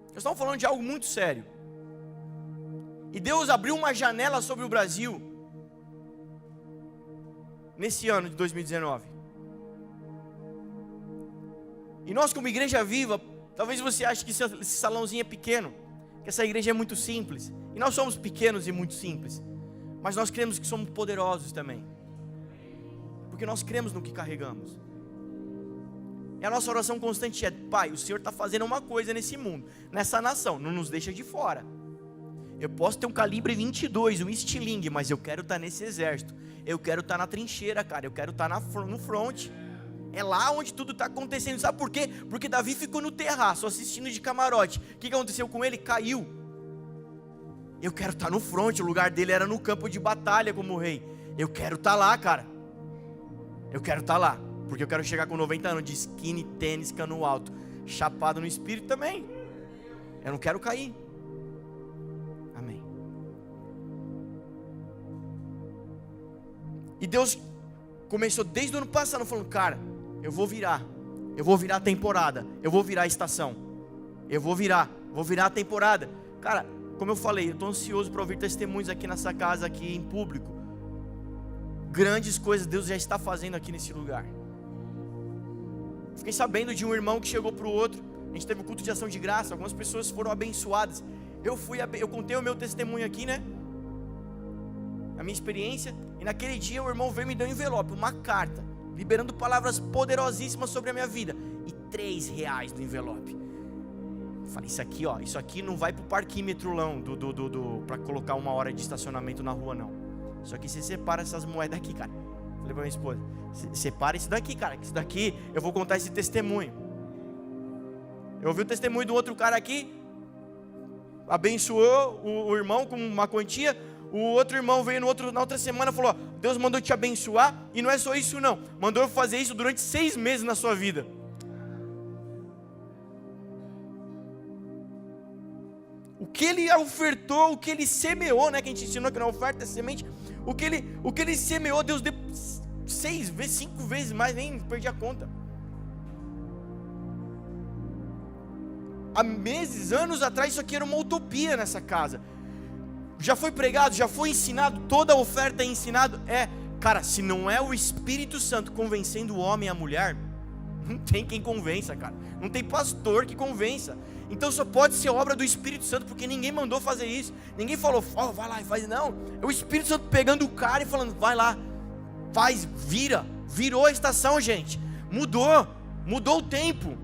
Nós estamos falando de algo muito sério. E Deus abriu uma janela sobre o Brasil nesse ano de 2019. E nós, como igreja viva, talvez você ache que esse salãozinho é pequeno, que essa igreja é muito simples. E nós somos pequenos e muito simples. Mas nós cremos que somos poderosos também. Porque nós cremos no que carregamos. E a nossa oração constante é: Pai, o Senhor está fazendo uma coisa nesse mundo, nessa nação, não nos deixa de fora. Eu posso ter um calibre 22, um estilingue, mas eu quero estar nesse exército. Eu quero estar na trincheira, cara. Eu quero estar no front. É lá onde tudo está acontecendo. Sabe por quê? Porque Davi ficou no terraço, assistindo de camarote. O que aconteceu com ele? Caiu. Eu quero estar no front. O lugar dele era no campo de batalha como rei. Eu quero estar lá, cara. Eu quero estar lá. Porque eu quero chegar com 90 anos de skinny, tênis, cano alto, chapado no espírito também. Eu não quero cair. Amém. E Deus começou desde o ano passado falando: cara, eu vou virar a temporada, eu vou virar a estação, eu vou virar a temporada. Cara, como eu falei, eu estou ansioso para ouvir testemunhos aqui nessa casa, aqui em público. Grandes coisas Deus já está fazendo aqui nesse lugar. Fiquei sabendo de um irmão que chegou para o outro. A gente teve um culto de ação de graça, algumas pessoas foram abençoadas. Eu contei o meu testemunho aqui, né? A minha experiência. E naquele dia o irmão veio e me deu um envelope, uma carta, liberando palavras poderosíssimas sobre a minha vida. E R$3 no envelope. Falei: isso aqui não vai pro parquímetro para colocar 1 hora de estacionamento na rua, não. Isso aqui você separa essas moedas aqui, cara. Falei pra minha esposa: separa isso daqui, cara, que isso daqui eu vou contar esse testemunho. Eu ouvi o testemunho do outro cara aqui, abençoou o irmão com uma quantia. O outro irmão veio na outra semana e falou: ó, Deus mandou te abençoar, e não é só isso não, mandou eu fazer isso durante 6 meses na sua vida. O que ele ofertou, o que ele semeou, né? Que a gente ensinou que na oferta é semente. O que ele semeou, Deus deu 6 vezes, 5 vezes mais, nem perdi a conta. Há meses, anos atrás, isso aqui era uma utopia nessa casa. Já foi pregado, já foi ensinado, toda a oferta é ensinado. Cara, se não é o Espírito Santo convencendo o homem e a mulher, não tem quem convença, cara. Não tem pastor que convença. Então só pode ser obra do Espírito Santo, porque ninguém mandou fazer isso. Ninguém falou: vai lá e faz. Não, é o Espírito Santo pegando o cara e falando: vai lá, faz, virou a estação, gente. Mudou o tempo,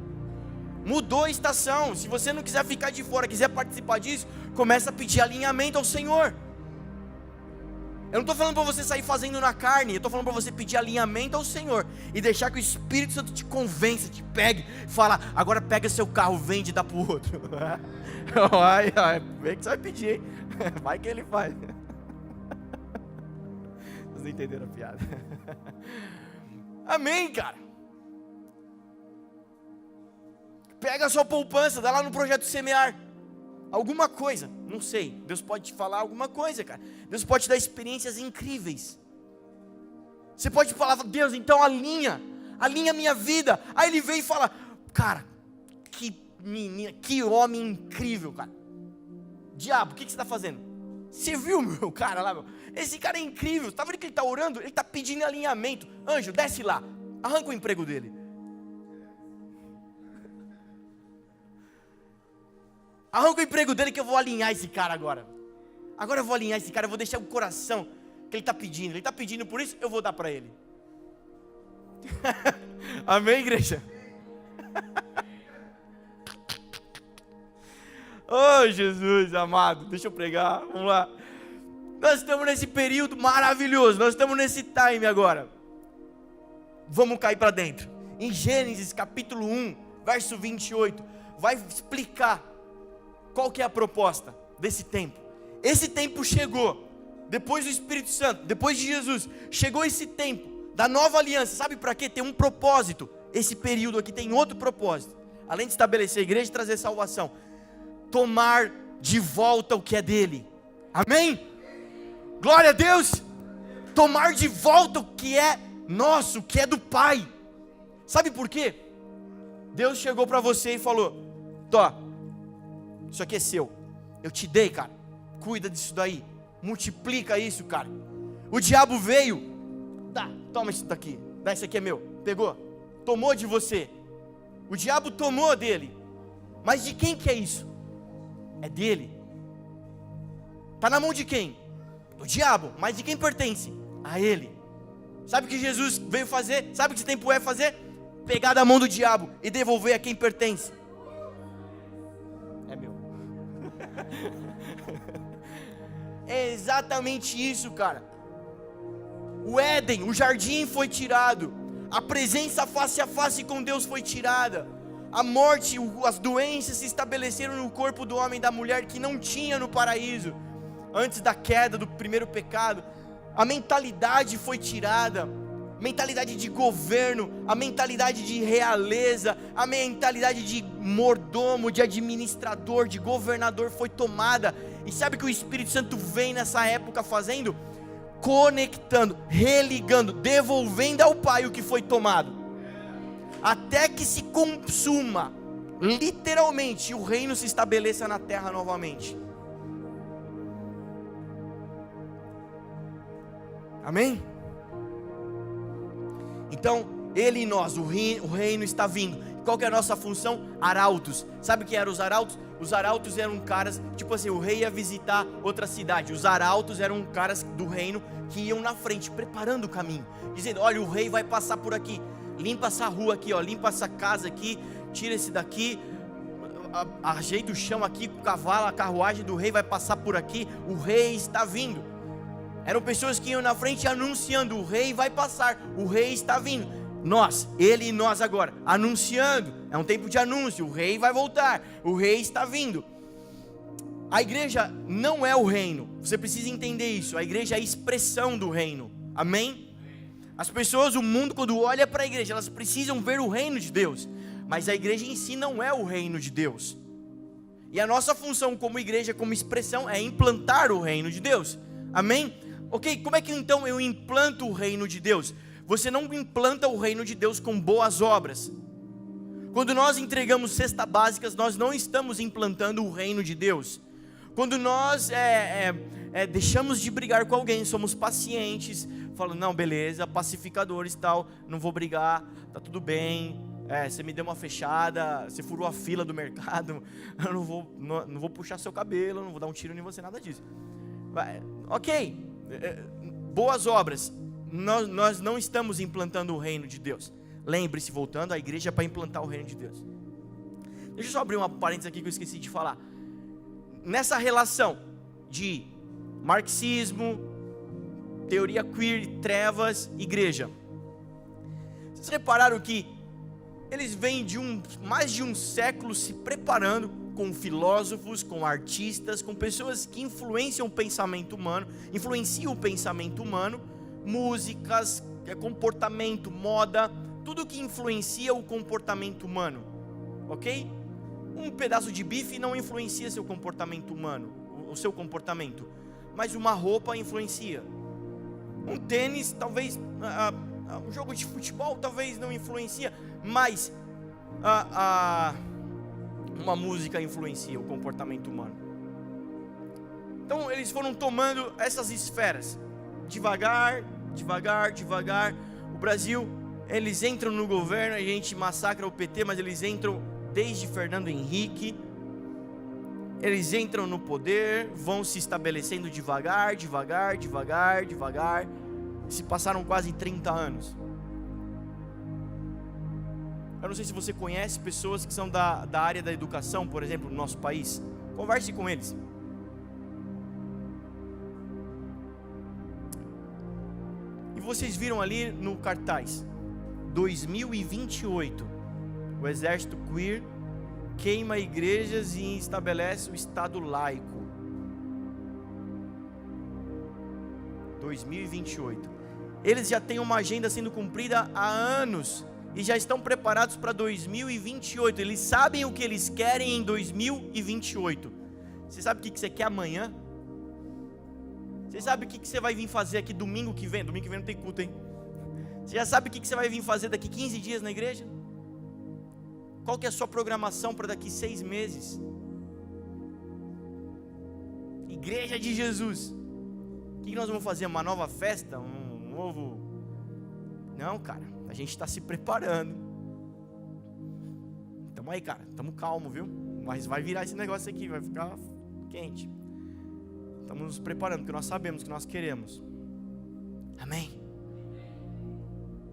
mudou a estação. Se você não quiser ficar de fora, quiser participar disso, começa a pedir alinhamento ao Senhor. Eu não estou falando para você sair fazendo na carne, eu estou falando para você pedir alinhamento ao Senhor e deixar que o Espírito Santo te convença, te pegue, fala: agora pega seu carro, vende e dá para o outro. Vê que você vai pedir, hein? Vai que ele faz. Vocês não entenderam a piada. Amém, cara. Pega a sua poupança, dá lá no projeto Semear. Alguma coisa, não sei. Deus pode te falar alguma coisa, cara. Deus pode te dar experiências incríveis. Você pode falar: Deus, então alinha minha vida. Aí ele vem e fala: cara, que menina, que homem incrível, cara. Diabo, o que você está fazendo? Você viu meu cara lá, meu? Esse cara é incrível. Tá vendo que ele está orando? Ele está pedindo alinhamento. Anjo, desce lá, arranca o emprego dele. Arranca o emprego dele que eu vou alinhar esse cara agora. Agora eu vou alinhar esse cara, eu vou deixar o coração que ele está pedindo. Ele está pedindo por isso, eu vou dar para ele. Amém, igreja? Oh, Jesus amado, deixa eu pregar, vamos lá. Nós estamos nesse período maravilhoso, nós estamos nesse time agora. Vamos cair para dentro. Em Gênesis capítulo 1, verso 28, vai explicar qual que é a proposta desse tempo. esse tempo chegou. Depois do Espírito Santo, depois de Jesus, chegou esse tempo da nova aliança. Sabe para quê? Tem um propósito. Esse período aqui tem outro propósito. Além de estabelecer a igreja e trazer salvação, tomar de volta o que é dele. Amém? Glória a Deus. Tomar de volta o que é nosso, o que é do Pai. Sabe por quê? Deus chegou para você e falou: Tó, isso aqui é seu, eu te dei, cara, cuida disso daí, multiplica isso, cara. O diabo veio, toma isso daqui, dá, isso aqui é meu, pegou, tomou de você. O diabo tomou dele, mas de quem que é isso? É dele. Está na mão de quem? Do diabo, mas de quem pertence? A ele. Sabe o que Jesus veio fazer? Sabe o que esse tempo é fazer? Pegar da mão do diabo e devolver a quem pertence. É meu. É exatamente isso, cara. O Éden, o jardim foi tirado. A presença face a face com Deus foi tirada. A morte, as doenças se estabeleceram no corpo do homem e da mulher que não tinha no paraíso. Antes da queda, do primeiro pecado. A mentalidade foi tirada. Mentalidade de governo, a mentalidade de realeza, a mentalidade de mordomo, de administrador, de governador foi tomada. E sabe o que o Espírito Santo vem nessa época fazendo? Conectando, religando, devolvendo ao Pai o que foi tomado, até que se consuma, literalmente, o reino se estabeleça na terra novamente. Amém? Então, ele e nós, o reino está vindo. Qual que é a nossa função? Arautos. Sabe o que eram os arautos? Os arautos eram caras, tipo assim, o rei ia visitar outra cidade. Os arautos eram caras do reino que iam na frente, preparando o caminho, dizendo: olha, o rei vai passar por aqui, limpa essa rua aqui, ó, limpa essa casa aqui, tira esse daqui, ajeita o chão aqui, o cavalo, a carruagem do rei vai passar por aqui, o rei está vindo. Eram pessoas que iam na frente anunciando: o rei vai passar, o rei está vindo. Nós, ele e nós agora, anunciando, é um tempo de anúncio, o rei vai voltar, o rei está vindo. A igreja não é o reino, você precisa entender isso. A igreja é a expressão do reino, amém? As pessoas, o mundo, quando olha para a igreja, elas precisam ver o reino de Deus, mas a igreja em si não é o reino de Deus. E a nossa função como igreja, como expressão, é implantar o reino de Deus, amém? Ok, como é que então eu implanto o reino de Deus? Você não implanta o reino de Deus com boas obras. Quando nós entregamos cestas básicas, nós não estamos implantando o reino de Deus. Quando nós deixamos de brigar com alguém, somos pacientes, falando: não, beleza, pacificadores e tal, não vou brigar, tá tudo bem, você me deu uma fechada, você furou a fila do mercado, eu não vou puxar seu cabelo, não vou dar um tiro em você, nada disso. Ok, boas obras. Nós não estamos implantando o reino de Deus. Lembre-se, voltando, a igreja é para implantar o reino de Deus. Deixa eu só abrir uma parênteses aqui que eu esqueci de falar. Nessa relação de marxismo, teoria queer, trevas, igreja, vocês repararam que eles vêm de mais de um século se preparando, com filósofos, com artistas, com pessoas que influenciam o pensamento humano, músicas, comportamento, moda, tudo que influencia o comportamento humano, ok? Um pedaço de bife não influencia seu comportamento humano, o seu comportamento, mas uma roupa influencia. Um tênis, talvez, um jogo de futebol talvez não influencia, mas uma música influencia o comportamento humano. Então eles foram tomando essas esferas, devagar. O Brasil, eles entram no governo, a gente massacra o PT, mas eles entram desde Fernando Henrique, eles entram no poder, vão se estabelecendo devagar, se passaram quase 30 anos. Eu não sei se você conhece pessoas que são da área da educação, por exemplo, no nosso país. Converse com eles. E vocês viram ali no cartaz: 2028, o exército queer queima igrejas e estabelece o Estado laico. 2028. Eles já têm uma agenda sendo cumprida há anos e já estão preparados para 2028. Eles sabem o que eles querem em 2028. Você sabe o que você quer amanhã? Você sabe o que você vai vir fazer aqui domingo que vem? Domingo que vem não tem culto, hein? Você já sabe o que você vai vir fazer daqui 15 dias na igreja? Qual que é a sua programação para daqui 6 meses? Igreja de Jesus. O que nós vamos fazer? Uma nova festa? Um novo... Não, cara. A gente está se preparando. Tamo aí, cara. Tamo calmo, viu? Mas vai virar esse negócio aqui. Vai ficar quente. Estamos nos preparando, porque nós sabemos o que nós queremos. Amém?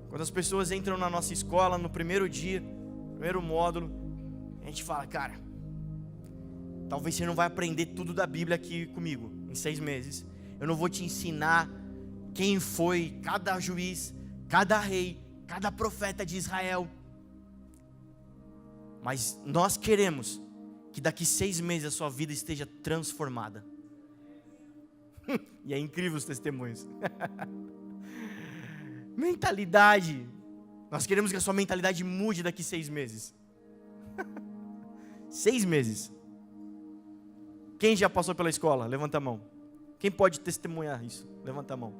Quando as pessoas entram na nossa escola, no primeiro dia, primeiro módulo, a gente fala, cara, talvez você não vai aprender tudo da Bíblia aqui comigo, em 6 meses. Eu não vou te ensinar quem foi cada juiz, cada rei, cada profeta de Israel. Mas nós queremos que daqui 6 meses a sua vida esteja transformada. E é incrível os testemunhos. Mentalidade. Nós queremos que a sua mentalidade mude daqui 6 meses. 6 meses. Quem já passou pela escola? Levanta a mão. Quem pode testemunhar isso? Levanta a mão.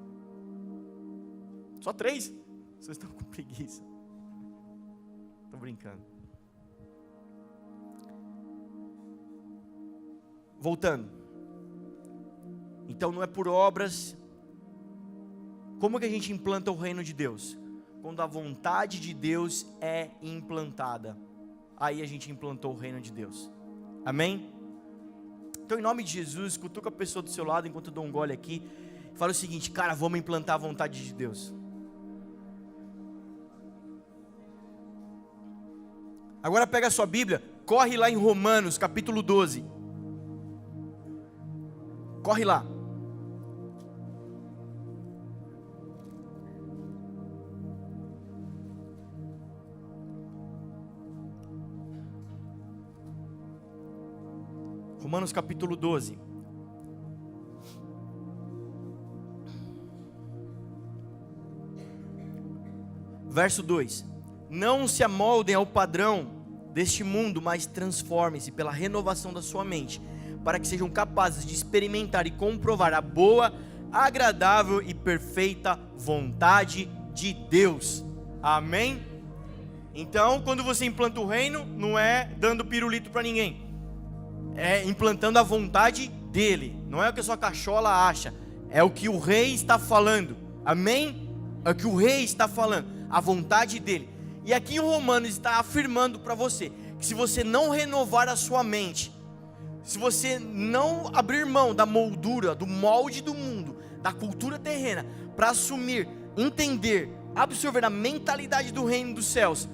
Só 3? Vocês estão com preguiça. Estou brincando. Voltando. Então não é por obras. Como que a gente implanta o reino de Deus? Quando a vontade de Deus é implantada. Aí a gente implantou o reino de Deus. Amém? Então em nome de Jesus, cutuca a pessoa do seu lado enquanto eu dou um gole aqui. Fala o seguinte, cara, vamos implantar a vontade de Deus. Agora pega a sua Bíblia, corre lá em Romanos capítulo 12. Corre lá. Romanos capítulo 12. Verso 2. Não se amoldem ao padrão deste mundo, mas transformem-se pela renovação da sua mente, para que sejam capazes de experimentar e comprovar a boa, agradável e perfeita vontade de Deus. Amém? Então, quando você implanta o reino, não é dando pirulito para ninguém. É implantando a vontade dele. Não é o que a sua cachola acha. É o que o rei está falando. Amém? É o que o rei está falando. A vontade dele. E aqui em Romanos está afirmando para você que se você não renovar a sua mente, se você não abrir mão da moldura, do molde do mundo, da cultura terrena, para assumir, entender, absorver a mentalidade do reino dos céus,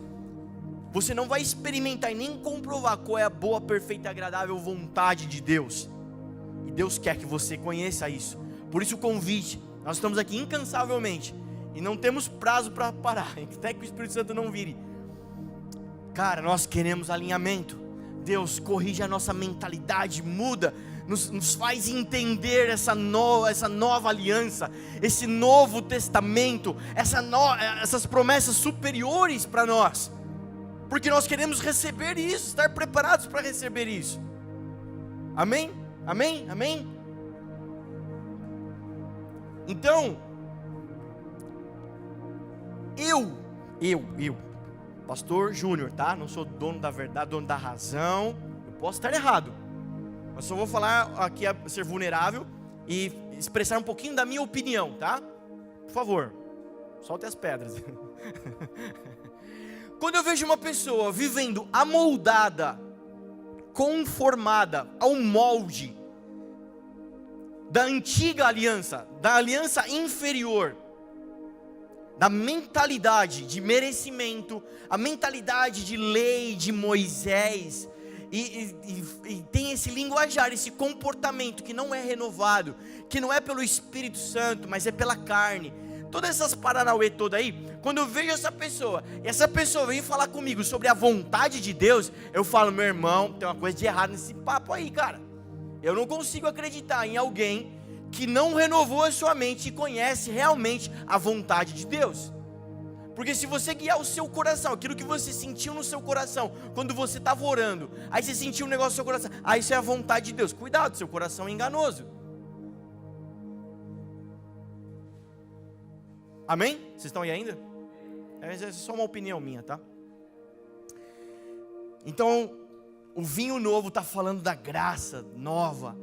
você não vai experimentar e nem comprovar qual é a boa, perfeita e agradável vontade de Deus. E Deus quer que você conheça isso. Por isso o convite, nós estamos aqui incansavelmente e não temos prazo para parar, até que o Espírito Santo não vire. Cara, nós queremos alinhamento. Deus, corrige a nossa mentalidade, muda, nos faz entender essa nova aliança, esse novo testamento, essas promessas superiores para nós, porque nós queremos receber isso, estar preparados para receber isso. Amém? Amém? Amém? Então, eu Pastor Júnior, tá? Não sou dono da verdade, dono da razão. Eu posso estar errado, mas só vou falar aqui, ser vulnerável e expressar um pouquinho da minha opinião, tá? Por favor, solte as pedras. Quando eu vejo uma pessoa vivendo amoldada, conformada ao molde da antiga aliança, da aliança inferior, da mentalidade de merecimento, a mentalidade de lei de Moisés, e tem esse linguajar, esse comportamento que não é renovado, que não é pelo Espírito Santo, mas é pela carne, todas essas paranauê toda aí, quando eu vejo essa pessoa, e essa pessoa vem falar comigo sobre a vontade de Deus, eu falo, meu irmão, tem uma coisa de errado nesse papo aí, cara. Eu não consigo acreditar em alguém que não renovou a sua mente e conhece realmente a vontade de Deus. Porque se você guiar o seu coração, aquilo que você sentiu no seu coração, quando você estava orando, aí você sentiu um negócio no seu coração, aí isso é a vontade de Deus. Cuidado, seu coração é enganoso. Amém? Vocês estão aí ainda? É só uma opinião minha, tá? Então, o vinho novo está falando da graça nova,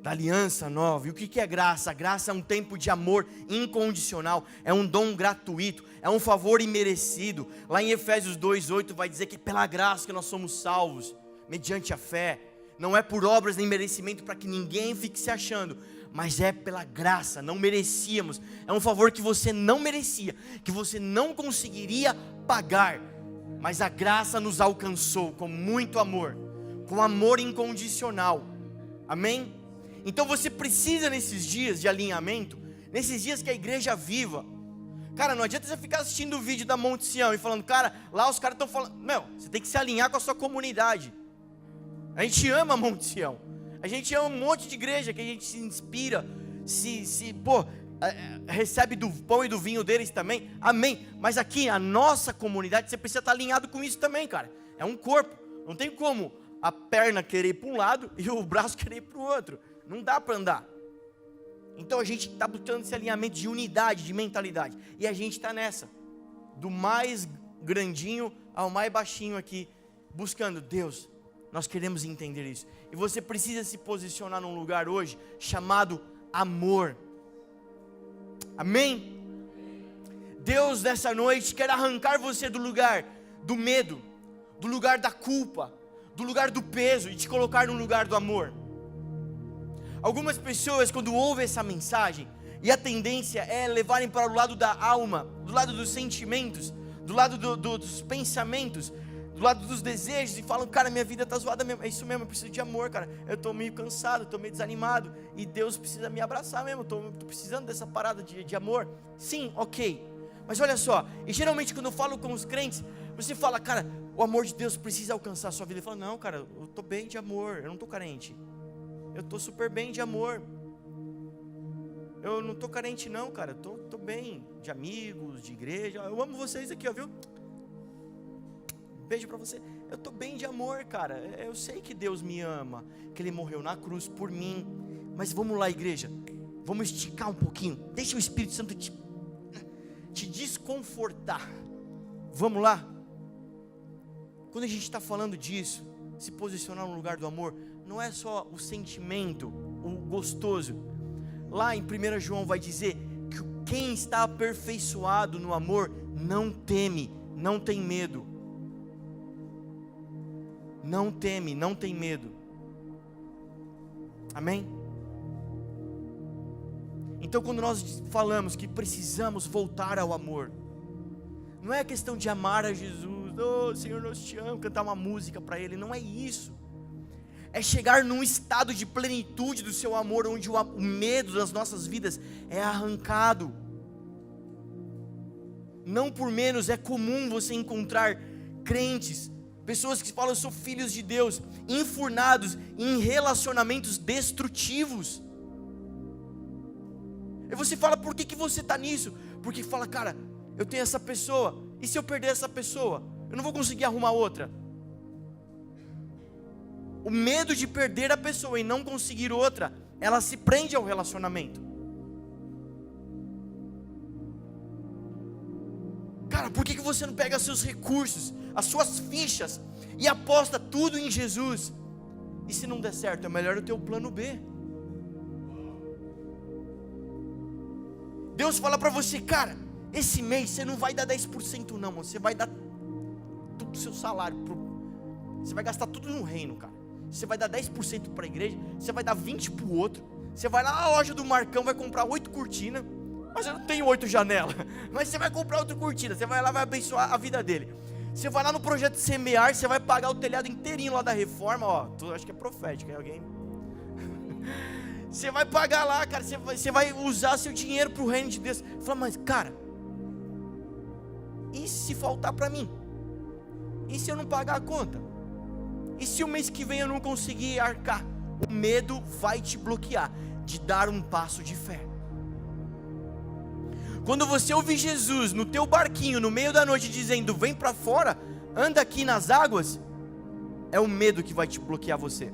da aliança nova. E o que é graça? A graça é um tempo de amor incondicional, é um dom gratuito, é um favor imerecido. Lá em Efésios 2:8 vai dizer que é pela graça que nós somos salvos, mediante a fé. Não é por obras nem merecimento para que ninguém fique se achando, mas é pela graça, não merecíamos. É um favor que você não merecia, que você não conseguiria pagar, mas a graça nos alcançou com muito amor, com amor incondicional. Amém? Então você precisa, nesses dias de alinhamento, nesses dias que a igreja viva, cara, não adianta você ficar assistindo o vídeo da Monte Sião e falando, cara, lá os caras estão falando, meu, você tem que se alinhar com a sua comunidade. A gente ama Monte Sião, a gente ama um monte de igreja que a gente se inspira, recebe do pão e do vinho deles também, amém. Mas aqui, a nossa comunidade, você precisa estar alinhado com isso também, cara. É um corpo, não tem como a perna querer ir para um lado e o braço querer ir para o outro. Não dá para andar. Então a gente está buscando esse alinhamento de unidade, de mentalidade. E a gente está nessa, do mais grandinho ao mais baixinho aqui, buscando, Deus, nós queremos entender isso. E você precisa se posicionar num lugar hoje, chamado amor. Amém? Deus nessa noite quer arrancar você do lugar do medo, do lugar da culpa, do lugar do peso, e te colocar no lugar do amor. Algumas pessoas, quando ouvem essa mensagem, e a tendência é levarem para o lado da alma, do lado dos sentimentos, do lado dos pensamentos, do lado dos desejos, e falam, cara, minha vida está zoada mesmo, é isso mesmo, eu preciso de amor, cara, eu estou meio cansado, estou meio desanimado, e Deus precisa me abraçar mesmo, estou precisando dessa parada de amor. Sim, ok, mas olha só, e geralmente quando eu falo com os crentes, você fala, cara, o amor de Deus precisa alcançar a sua vida. Ele fala, não, cara, eu estou bem de amor, eu não estou carente. Eu estou super bem de amor. Eu não estou carente não, cara. Estou bem de amigos, de igreja. Eu amo vocês aqui, ó, viu? Beijo para você. Eu estou bem de amor, cara. Eu sei que Deus me ama, que Ele morreu na cruz por mim. Mas vamos lá, igreja. Vamos esticar um pouquinho. Deixa o Espírito Santo te desconfortar. Vamos lá. Quando a gente está falando disso, se posicionar no lugar do amor, não é só o sentimento, o gostoso. Lá em 1 João vai dizer que quem está aperfeiçoado no amor não teme, não tem medo. Não teme, não tem medo. Amém? Então quando nós falamos que precisamos voltar ao amor, não é questão de amar a Jesus, oh Senhor, nós te amamos, cantar uma música para Ele, não é isso. É chegar num estado de plenitude do seu amor, onde o medo das nossas vidas é arrancado. Não por menos é comum você encontrar crentes, pessoas que falam, eu sou filhos de Deus, enfurnados em relacionamentos destrutivos. E você fala, por que você está nisso? Porque fala, cara, eu tenho essa pessoa, e se eu perder essa pessoa, eu não vou conseguir arrumar outra. O medo de perder a pessoa e não conseguir outra, ela se prende ao relacionamento. Cara, por que você não pega seus recursos, as suas fichas, e aposta tudo em Jesus? E se não der certo, é melhor eu ter o plano B. Deus fala para você, cara, esse mês você não vai dar 10% não, você vai dar tudo o seu salário, você vai gastar tudo no reino, cara. Você vai dar 10% para a igreja, você vai dar 20% para o outro, você vai lá na loja do Marcão, vai comprar 8 cortinas, mas eu não tenho 8 janelas, mas você vai comprar outra cortina, você vai lá, vai abençoar a vida dele. Você vai lá no projeto Semear, você vai pagar o telhado inteirinho lá da reforma, ó, acho que é profético, é alguém? Você vai pagar lá, cara, você vai usar seu dinheiro para o reino de Deus. Fala, mas cara, e se faltar para mim? E se eu não pagar a conta? E se o mês que vem eu não conseguir arcar? O medo vai te bloquear. de dar um passo de fé. Quando você ouvir Jesus no teu barquinho, no meio da noite, dizendo, vem para fora, anda aqui nas águas, é o medo que vai te bloquear você.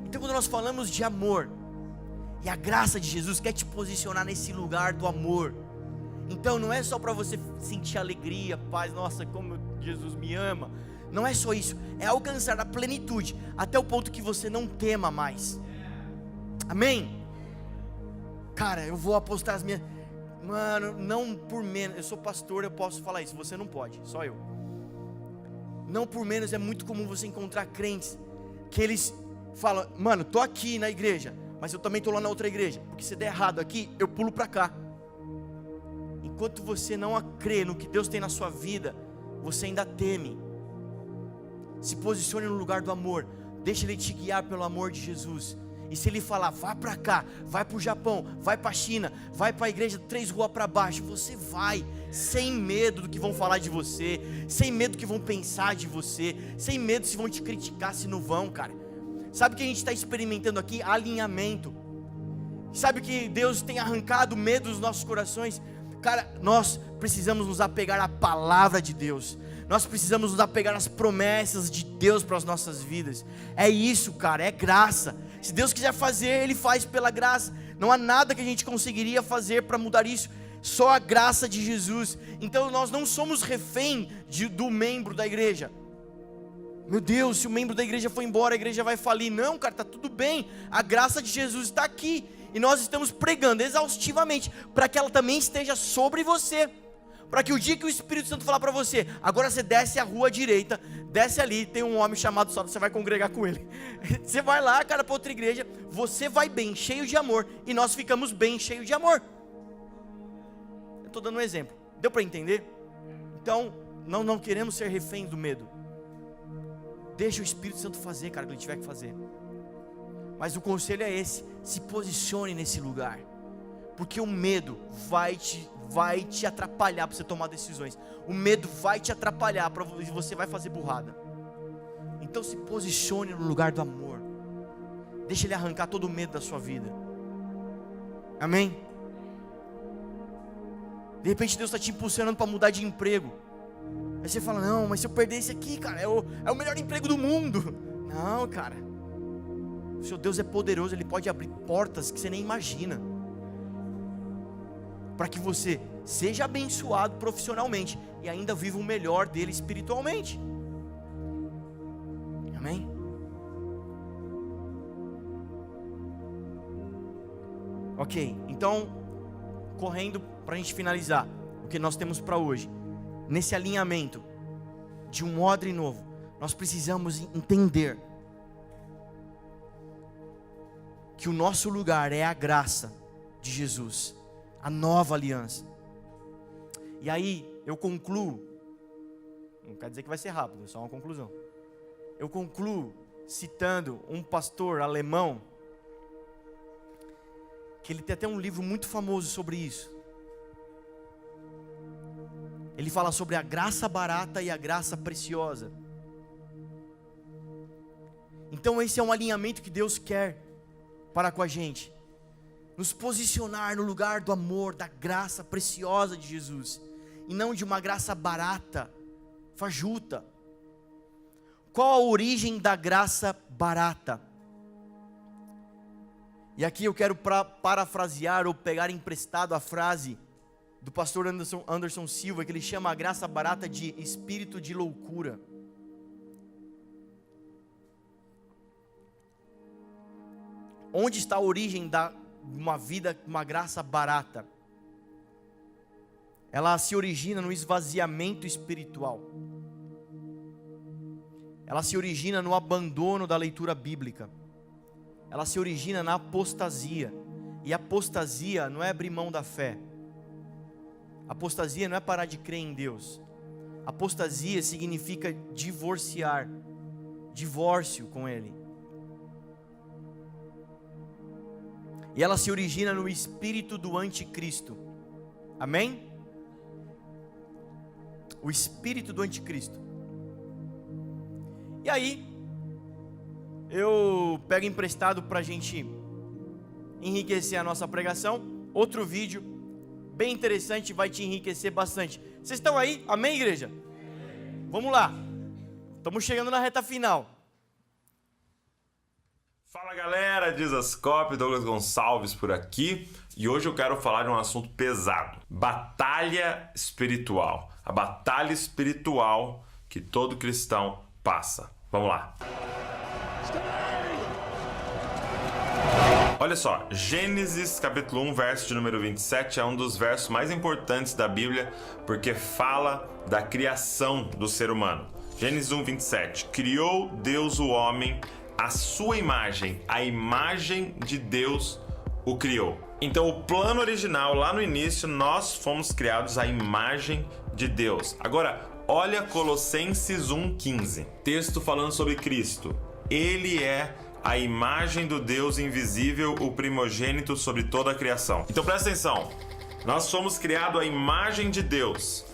Então quando nós falamos de amor, e a graça de Jesus quer te posicionar nesse lugar do amor, então não é só para você sentir alegria, paz, nossa, como Jesus me ama, não é só isso, é alcançar a plenitude, até o ponto que você não tema mais, amém? Cara, eu vou apostar as minhas, mano, não por menos, eu sou pastor, eu posso falar isso, você não pode, só eu. Não por menos é muito comum você encontrar crentes que eles falam, mano, tô aqui na igreja, mas eu também tô lá na outra igreja, porque se der errado aqui, eu pulo para cá. Enquanto você não crê no que Deus tem na sua vida, você ainda teme. Se posicione no lugar do amor, deixa Ele te guiar pelo amor de Jesus. E se Ele falar, vá para cá, vai para o Japão, vai para a China, vai para a igreja 3 ruas para baixo, você vai, sem medo do que vão falar de você, sem medo do que vão pensar de você, sem medo se vão te criticar, se não vão, cara. Sabe o que a gente está experimentando aqui? Alinhamento. Sabe que Deus tem arrancado o medo dos nossos corações? Cara, nós precisamos nos apegar à palavra de Deus. Nós precisamos nos apegar às promessas de Deus para as nossas vidas. É isso, cara, é graça. Se Deus quiser fazer, Ele faz pela graça. Não há nada que a gente conseguiria fazer para mudar isso. Só a graça de Jesus. Então nós não somos refém do membro da igreja. Meu Deus, se o membro da igreja for embora, a igreja vai falir. Não, cara, está tudo bem. A graça de Jesus está aqui. E nós estamos pregando exaustivamente para que ela também esteja sobre você. Para que o dia que o Espírito Santo falar para você, agora você desce a rua direita, desce ali, tem um homem chamado Saulo, você vai congregar com ele. Você vai lá, cara, para outra igreja, você vai bem, cheio de amor, e nós ficamos bem, cheio de amor. Eu estou dando um exemplo, deu para entender? Então, não queremos ser reféns do medo. Deixa o Espírito Santo fazer, cara, o que ele tiver que fazer. Mas o conselho é esse, se posicione nesse lugar. Porque o medo vai te atrapalhar para você tomar decisões. O medo vai te atrapalhar e você vai fazer burrada. Então se posicione no lugar do amor. Deixa Ele arrancar todo o medo da sua vida. Amém? De repente Deus está te impulsionando para mudar de emprego. Aí você fala, não, mas se eu perder esse aqui, cara, é o melhor emprego do mundo. Não, cara. O seu Deus é poderoso, Ele pode abrir portas que você nem imagina. Para que você seja abençoado profissionalmente e ainda viva o melhor dele espiritualmente. Amém? Ok, então, correndo para a gente finalizar o que nós temos para hoje. Nesse alinhamento de um odre novo, nós precisamos entender que o nosso lugar é a graça de Jesus, a nova aliança. E aí eu concluo, não quer dizer que vai ser rápido, é só uma conclusão. Eu concluo citando um pastor alemão, que ele tem até um livro muito famoso sobre isso. Ele fala sobre a graça barata e a graça preciosa. Então esse é um alinhamento que Deus quer para com a gente. Nos posicionar no lugar do amor, da graça preciosa de Jesus. E não de uma graça barata, fajuta. Qual a origem da graça barata? E aqui eu quero parafrasear ou pegar emprestado a frase do pastor Anderson Silva, que ele chama a graça barata de espírito de loucura. Onde está a origem de uma vida, uma graça barata? Ela se origina no esvaziamento espiritual. Ela se origina no abandono da leitura bíblica. Ela se origina na apostasia. E apostasia não é abrir mão da fé. Apostasia não é parar de crer em Deus. Apostasia significa divorciar, divórcio com Ele. E ela se origina no espírito do anticristo. Amém? O espírito do anticristo. E aí, eu pego emprestado para a gente enriquecer a nossa pregação. Outro vídeo bem interessante, vai te enriquecer bastante. Vocês estão aí? Amém, igreja? Vamos lá. Estamos chegando na reta final. Fala galera, Dizascope, Douglas Gonçalves por aqui. E hoje eu quero falar de um assunto pesado. Batalha espiritual. A batalha espiritual que todo cristão passa. Vamos lá. Olha só, Gênesis capítulo 1, verso de número 27 é um dos versos mais importantes da Bíblia, porque fala da criação do ser humano. Gênesis 1, 27. Criou Deus o homem à sua imagem, a imagem de Deus o criou. Então o plano original, lá no início, nós fomos criados à imagem de Deus. Agora, olha Colossenses 1,15. Texto falando sobre Cristo. Ele é a imagem do Deus invisível, o primogênito sobre toda a criação. Então presta atenção, nós somos criados à imagem de Deus.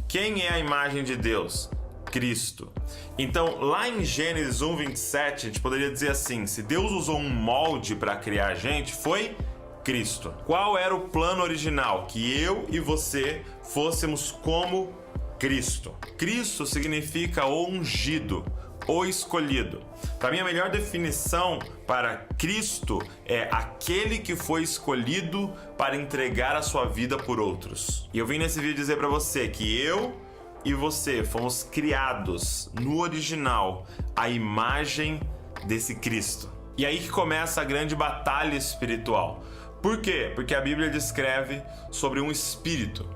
Quem é a imagem de Deus? Cristo. Então lá em Gênesis 1:27 a gente poderia dizer assim, se Deus usou um molde para criar a gente, foi Cristo. Qual era o plano original? Que eu e você fôssemos como Cristo. Cristo significa o ungido, o escolhido. Para mim, a melhor definição para Cristo é aquele que foi escolhido para entregar a sua vida por outros. E eu vim nesse vídeo dizer para você que eu e você fomos criados no original à imagem desse Cristo. E aí que começa a grande batalha espiritual. Por quê? Porque a Bíblia descreve sobre um espírito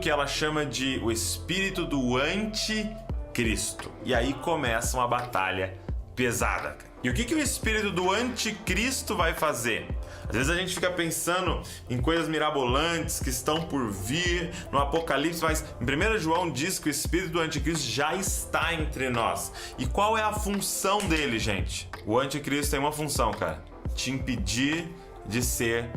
que ela chama de o espírito do anticristo. E aí começa uma batalha pesada. E o que o espírito do anticristo vai fazer? Às vezes a gente fica pensando em coisas mirabolantes que estão por vir no Apocalipse, mas em 1 João diz que o espírito do anticristo já está entre nós. E qual é a função dele, gente? O anticristo tem uma função, cara: te impedir de ser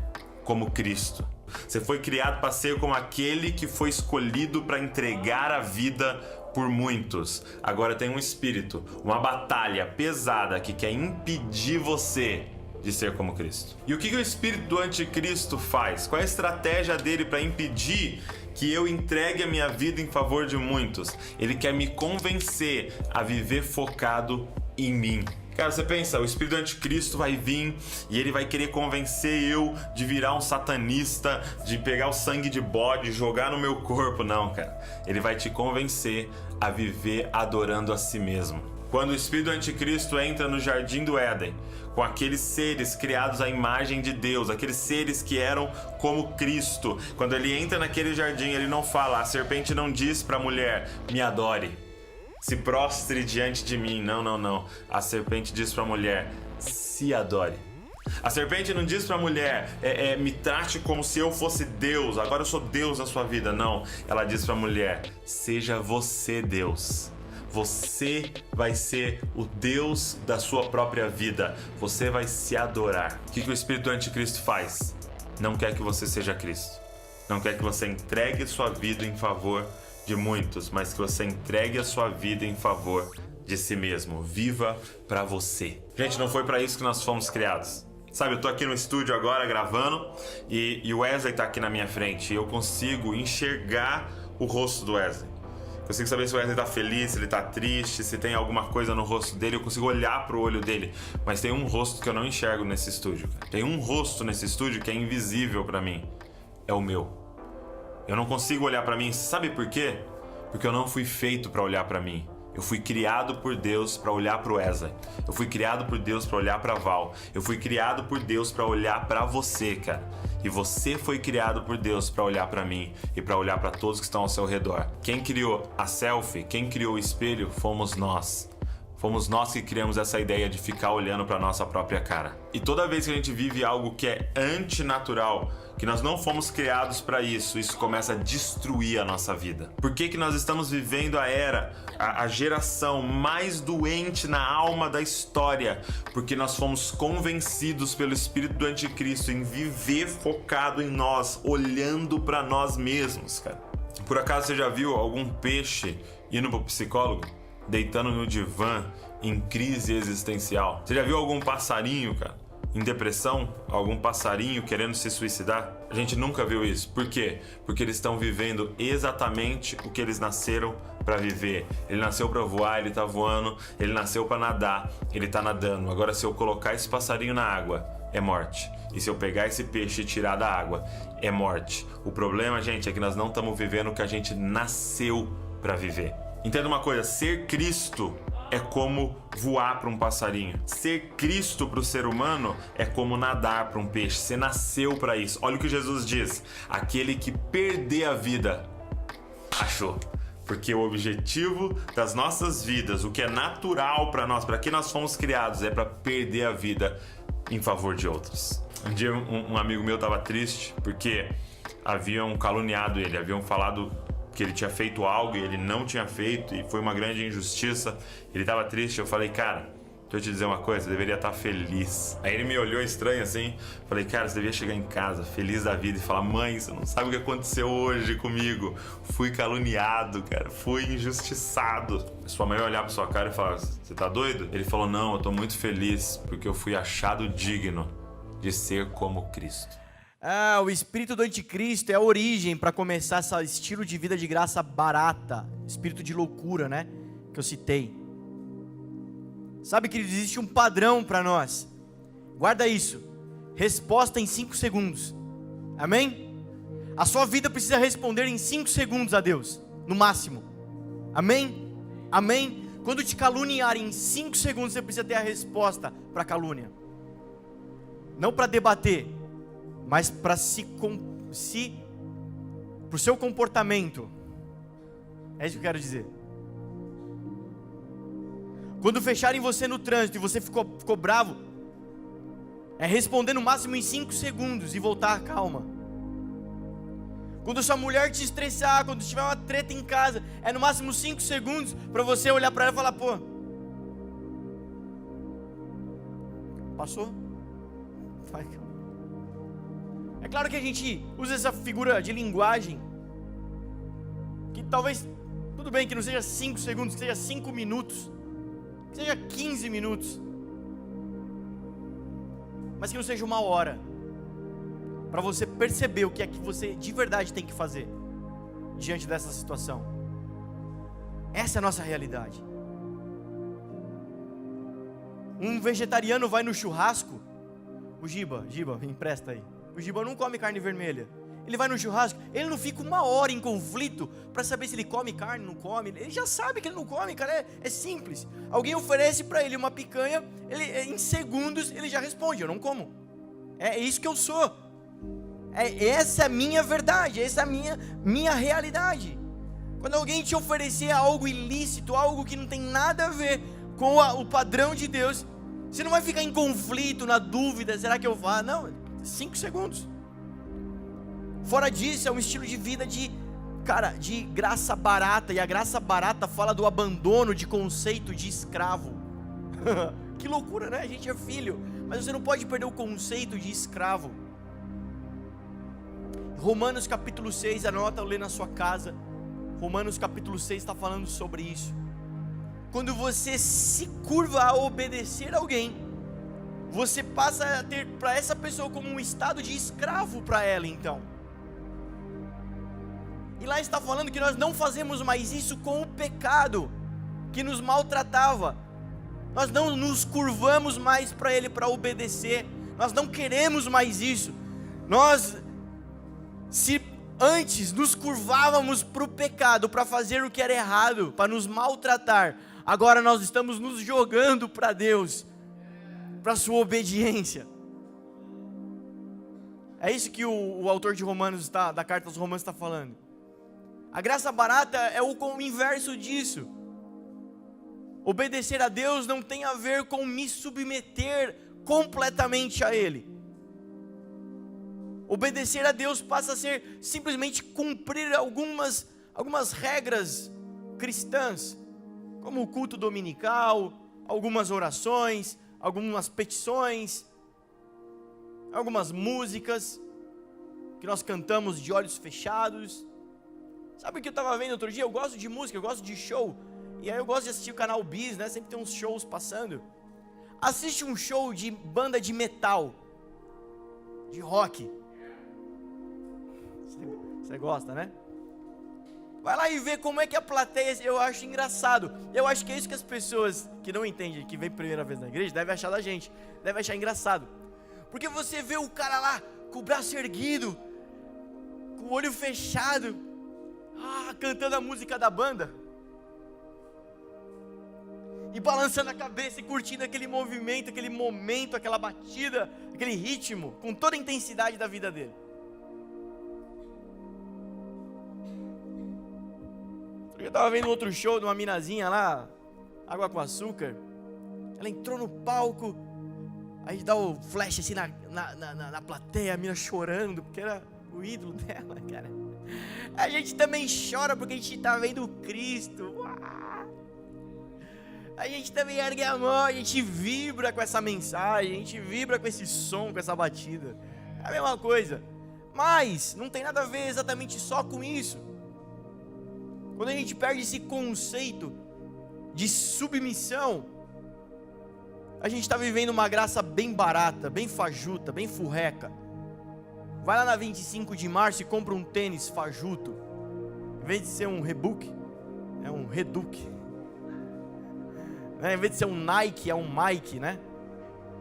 como Cristo. Você foi criado para ser como aquele que foi escolhido para entregar a vida por muitos. Agora tem um espírito, uma batalha pesada que quer impedir você de ser como Cristo. E o que o espírito do anticristo faz? Qual é a estratégia dele para impedir que eu entregue a minha vida em favor de muitos? Ele quer me convencer a viver focado em mim. Cara, você pensa, o espírito do anticristo vai vir e ele vai querer convencer eu de virar um satanista, de pegar o sangue de bode e jogar no meu corpo. Não, cara. Ele vai te convencer a viver adorando a si mesmo. Quando o espírito do anticristo entra no jardim do Éden, com aqueles seres criados à imagem de Deus, aqueles seres que eram como Cristo, quando ele entra naquele jardim, ele não fala, a serpente não diz para a mulher, me adore, se prostre diante de mim. Não. A serpente diz para a mulher, se adore. A serpente não diz para a mulher, me trate como se eu fosse Deus, agora eu sou Deus na sua vida. Não, ela diz para a mulher, seja você Deus. Você vai ser o Deus da sua própria vida. Você vai se adorar. O que o espírito do anticristo faz? Não quer que você seja Cristo. Não quer que você entregue sua vida em favor de muitos, mas que você entregue a sua vida em favor de si mesmo. Viva pra você. Gente, não foi pra isso que nós fomos criados. Sabe, eu tô aqui no estúdio agora gravando e o Wesley tá aqui na minha frente. E eu consigo enxergar o rosto do Wesley. Eu consigo saber se o Wesley tá feliz, se ele tá triste, se tem alguma coisa no rosto dele. Eu consigo olhar pro olho dele. Mas tem um rosto que eu não enxergo nesse estúdio. Tem um rosto nesse estúdio que é invisível pra mim. É o meu. Eu não consigo olhar pra mim. Sabe por quê? Porque eu não fui feito pra olhar pra mim. Eu fui criado por Deus para olhar para o Wesley. Eu fui criado por Deus para olhar para Val. Eu fui criado por Deus para olhar para você, cara. E você foi criado por Deus para olhar para mim e para olhar para todos que estão ao seu redor. Quem criou a selfie, quem criou o espelho, fomos nós. Fomos nós que criamos essa ideia de ficar olhando para nossa própria cara. E toda vez que a gente vive algo que é antinatural, que nós não fomos criados para isso, isso começa a destruir a nossa vida. Por que nós estamos vivendo a geração mais doente na alma da história? Porque nós fomos convencidos pelo espírito do anticristo em viver focado em nós, olhando para nós mesmos, cara. Por acaso você já viu algum peixe indo pro psicólogo? Deitando no divã, em crise existencial? Você já viu algum passarinho, cara, em depressão, algum passarinho querendo se suicidar? A gente nunca viu isso. Por quê? Porque eles estão vivendo exatamente o que eles nasceram para viver. Ele nasceu para voar, ele tá voando. Ele nasceu para nadar, ele tá nadando. Agora, se eu colocar esse passarinho na água, é morte. E se eu pegar esse peixe e tirar da água, é morte. O problema, gente, é que nós não estamos vivendo o que a gente nasceu para viver. Entenda uma coisa, ser Cristo é como voar para um passarinho. Ser Cristo para o ser humano é como nadar para um peixe. Você nasceu para isso. Olha o que Jesus diz: aquele que perder a vida, achou. Porque o objetivo das nossas vidas, o que é natural para nós, para que nós fomos criados, é para perder a vida em favor de outros. Um dia um amigo meu estava triste porque haviam caluniado ele, haviam falado que ele tinha feito algo e ele não tinha feito, e foi uma grande injustiça. Ele estava triste. Eu falei: cara, deixa eu te dizer uma coisa, você deveria estar feliz. Aí ele me olhou estranho assim. Falei: cara, você devia chegar em casa feliz da vida e falar: mãe, você não sabe o que aconteceu hoje comigo. Fui caluniado, cara, fui injustiçado. Sua mãe vai olhar pra sua cara e falar: você tá doido? Ele falou: não, eu tô muito feliz porque eu fui achado digno de ser como Cristo. O espírito do anticristo é a origem para começar esse estilo de vida de graça barata, espírito de loucura, né, que eu citei. Sabe que existe um padrão para nós, guarda isso: resposta em 5 segundos, amém? A sua vida precisa responder em 5 segundos a Deus, no máximo, amém? Amém? Quando te caluniarem em 5 segundos, você precisa ter a resposta para a calúnia, não para debater, mas para pro seu comportamento. É isso que eu quero dizer. Quando fecharem você no trânsito e você ficou bravo, é responder no máximo em 5 segundos e voltar à calma. Quando sua mulher te estressar, quando tiver uma treta em casa, é no máximo 5 segundos para você olhar para ela e falar: pô, passou? Vai, calma. É claro que a gente usa essa figura de linguagem, que talvez, tudo bem que não seja 5 segundos, que seja 5 minutos, que seja 15 minutos, mas que não seja 1 hora, para você perceber o que é que você de verdade tem que fazer diante dessa situação. Essa é a nossa realidade. Um vegetariano vai no churrasco, o Giba, me empresta aí. O Giba não come carne vermelha. Ele vai no churrasco, ele não fica 1 hora em conflito para saber se ele come carne, não come. Ele já sabe que ele não come, cara, é simples. Alguém oferece para ele uma picanha, em segundos ele já responde: eu não como. É isso que eu sou. Essa é a minha verdade, essa é a minha realidade. Quando alguém te oferecer algo ilícito, algo que não tem nada a ver com o padrão de Deus, você não vai ficar em conflito, na dúvida: será que eu vá? Não, 5 segundos. Fora disso, é um estilo de vida de graça barata. E a graça barata fala do abandono de conceito de escravo. Que loucura, né? A gente é filho, mas você não pode perder o conceito de escravo. Romanos capítulo 6, anota, lê na sua casa. Romanos capítulo 6 está falando sobre isso. Quando você se curva a obedecer a alguém, você passa a ter para essa pessoa como um estado de escravo para ela, então. E lá está falando que nós não fazemos mais isso com o pecado que nos maltratava. Nós não nos curvamos mais para ele para obedecer. Nós não queremos mais isso. Nós, se antes nos curvávamos para o pecado, para fazer o que era errado, para nos maltratar, agora nós estamos nos jogando para Deus, para sua obediência. É isso que o autor de Romanos da carta aos Romanos está falando. A graça barata é o inverso disso. Obedecer a Deus não tem a ver com me submeter completamente a Ele. Obedecer a Deus passa a ser simplesmente cumprir algumas regras cristãs, como o culto dominical, algumas orações, algumas petições, algumas músicas que nós cantamos de olhos fechados. Sabe o que eu estava vendo outro dia? Eu gosto de música, eu gosto de show, e aí eu gosto de assistir o canal Bis, né? Sempre tem uns shows passando. Assiste um show de banda de metal, de rock. Você gosta, né? Vai lá e vê como é que a plateia, eu acho engraçado. Eu acho que é isso que as pessoas que não entendem, que vem primeira vez na igreja, devem achar da gente. Devem achar engraçado. Porque você vê o cara lá, com o braço erguido, com o olho fechado, cantando a música da banda. E balançando a cabeça e curtindo aquele movimento, aquele momento, aquela batida, aquele ritmo, com toda a intensidade da vida dele. Eu estava vendo outro show de uma minazinha lá, água com açúcar. Ela entrou no palco, aí dá o flash assim na plateia, a mina chorando, porque era o ídolo dela, cara. A gente também chora porque a gente está vendo Cristo. A gente também ergue a mão, a gente vibra com essa mensagem, a gente vibra com esse som, com essa batida. É a mesma coisa. Mas não tem nada a ver exatamente só com isso. Quando a gente perde esse conceito de submissão, a gente está vivendo uma graça bem barata, bem fajuta, bem furreca. Vai lá na 25 de março e compra um tênis fajuto. Em vez de ser um Reebok, é um Reduc. Em vez de ser um Nike, é um Mike, né?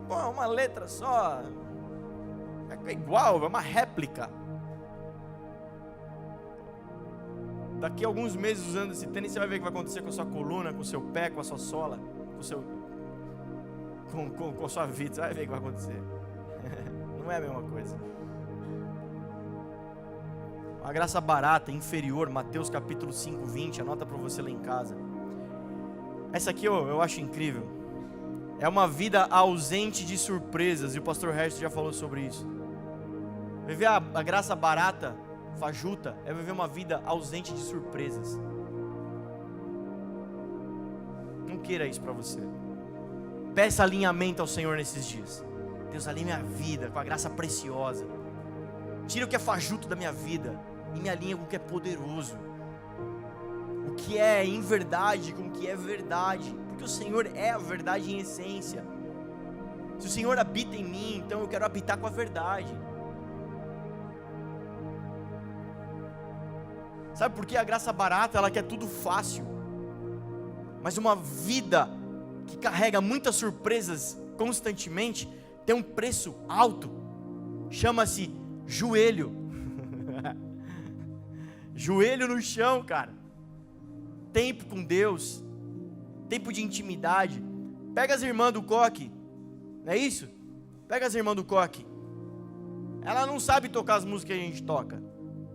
Pô, uma letra só. É igual, é uma réplica. Daqui a alguns meses usando esse tênis, você vai ver o que vai acontecer com a sua coluna, com o seu pé, com a sua sola, com a sua vida. Você vai ver o que vai acontecer. Não é a mesma coisa. Uma graça barata, inferior, Mateus capítulo 5, 20. Anota para você lá em casa. Essa aqui eu acho incrível. É uma vida ausente de surpresas. E o pastor Hertz já falou sobre isso. Viver a graça barata, fajuta, é viver uma vida ausente de surpresas. Não queira isso para você. Peça alinhamento ao Senhor nesses dias. Deus, alinhe minha vida com a graça preciosa. Tira o que é fajuto da minha vida e me alinha com o que é poderoso. O que é em verdade com o que é verdade. Porque o Senhor é a verdade em essência. Se o Senhor habita em mim, então eu quero habitar com a verdade. Sabe por que a graça barata, ela quer tudo fácil? Mas uma vida que carrega muitas surpresas constantemente, tem um preço alto. Chama-se joelho. Joelho no chão, cara. Tempo com Deus. Tempo de intimidade. Pega as irmãs do coque. Não é isso? Pega as irmãs do coque. Ela não sabe tocar as músicas que a gente toca.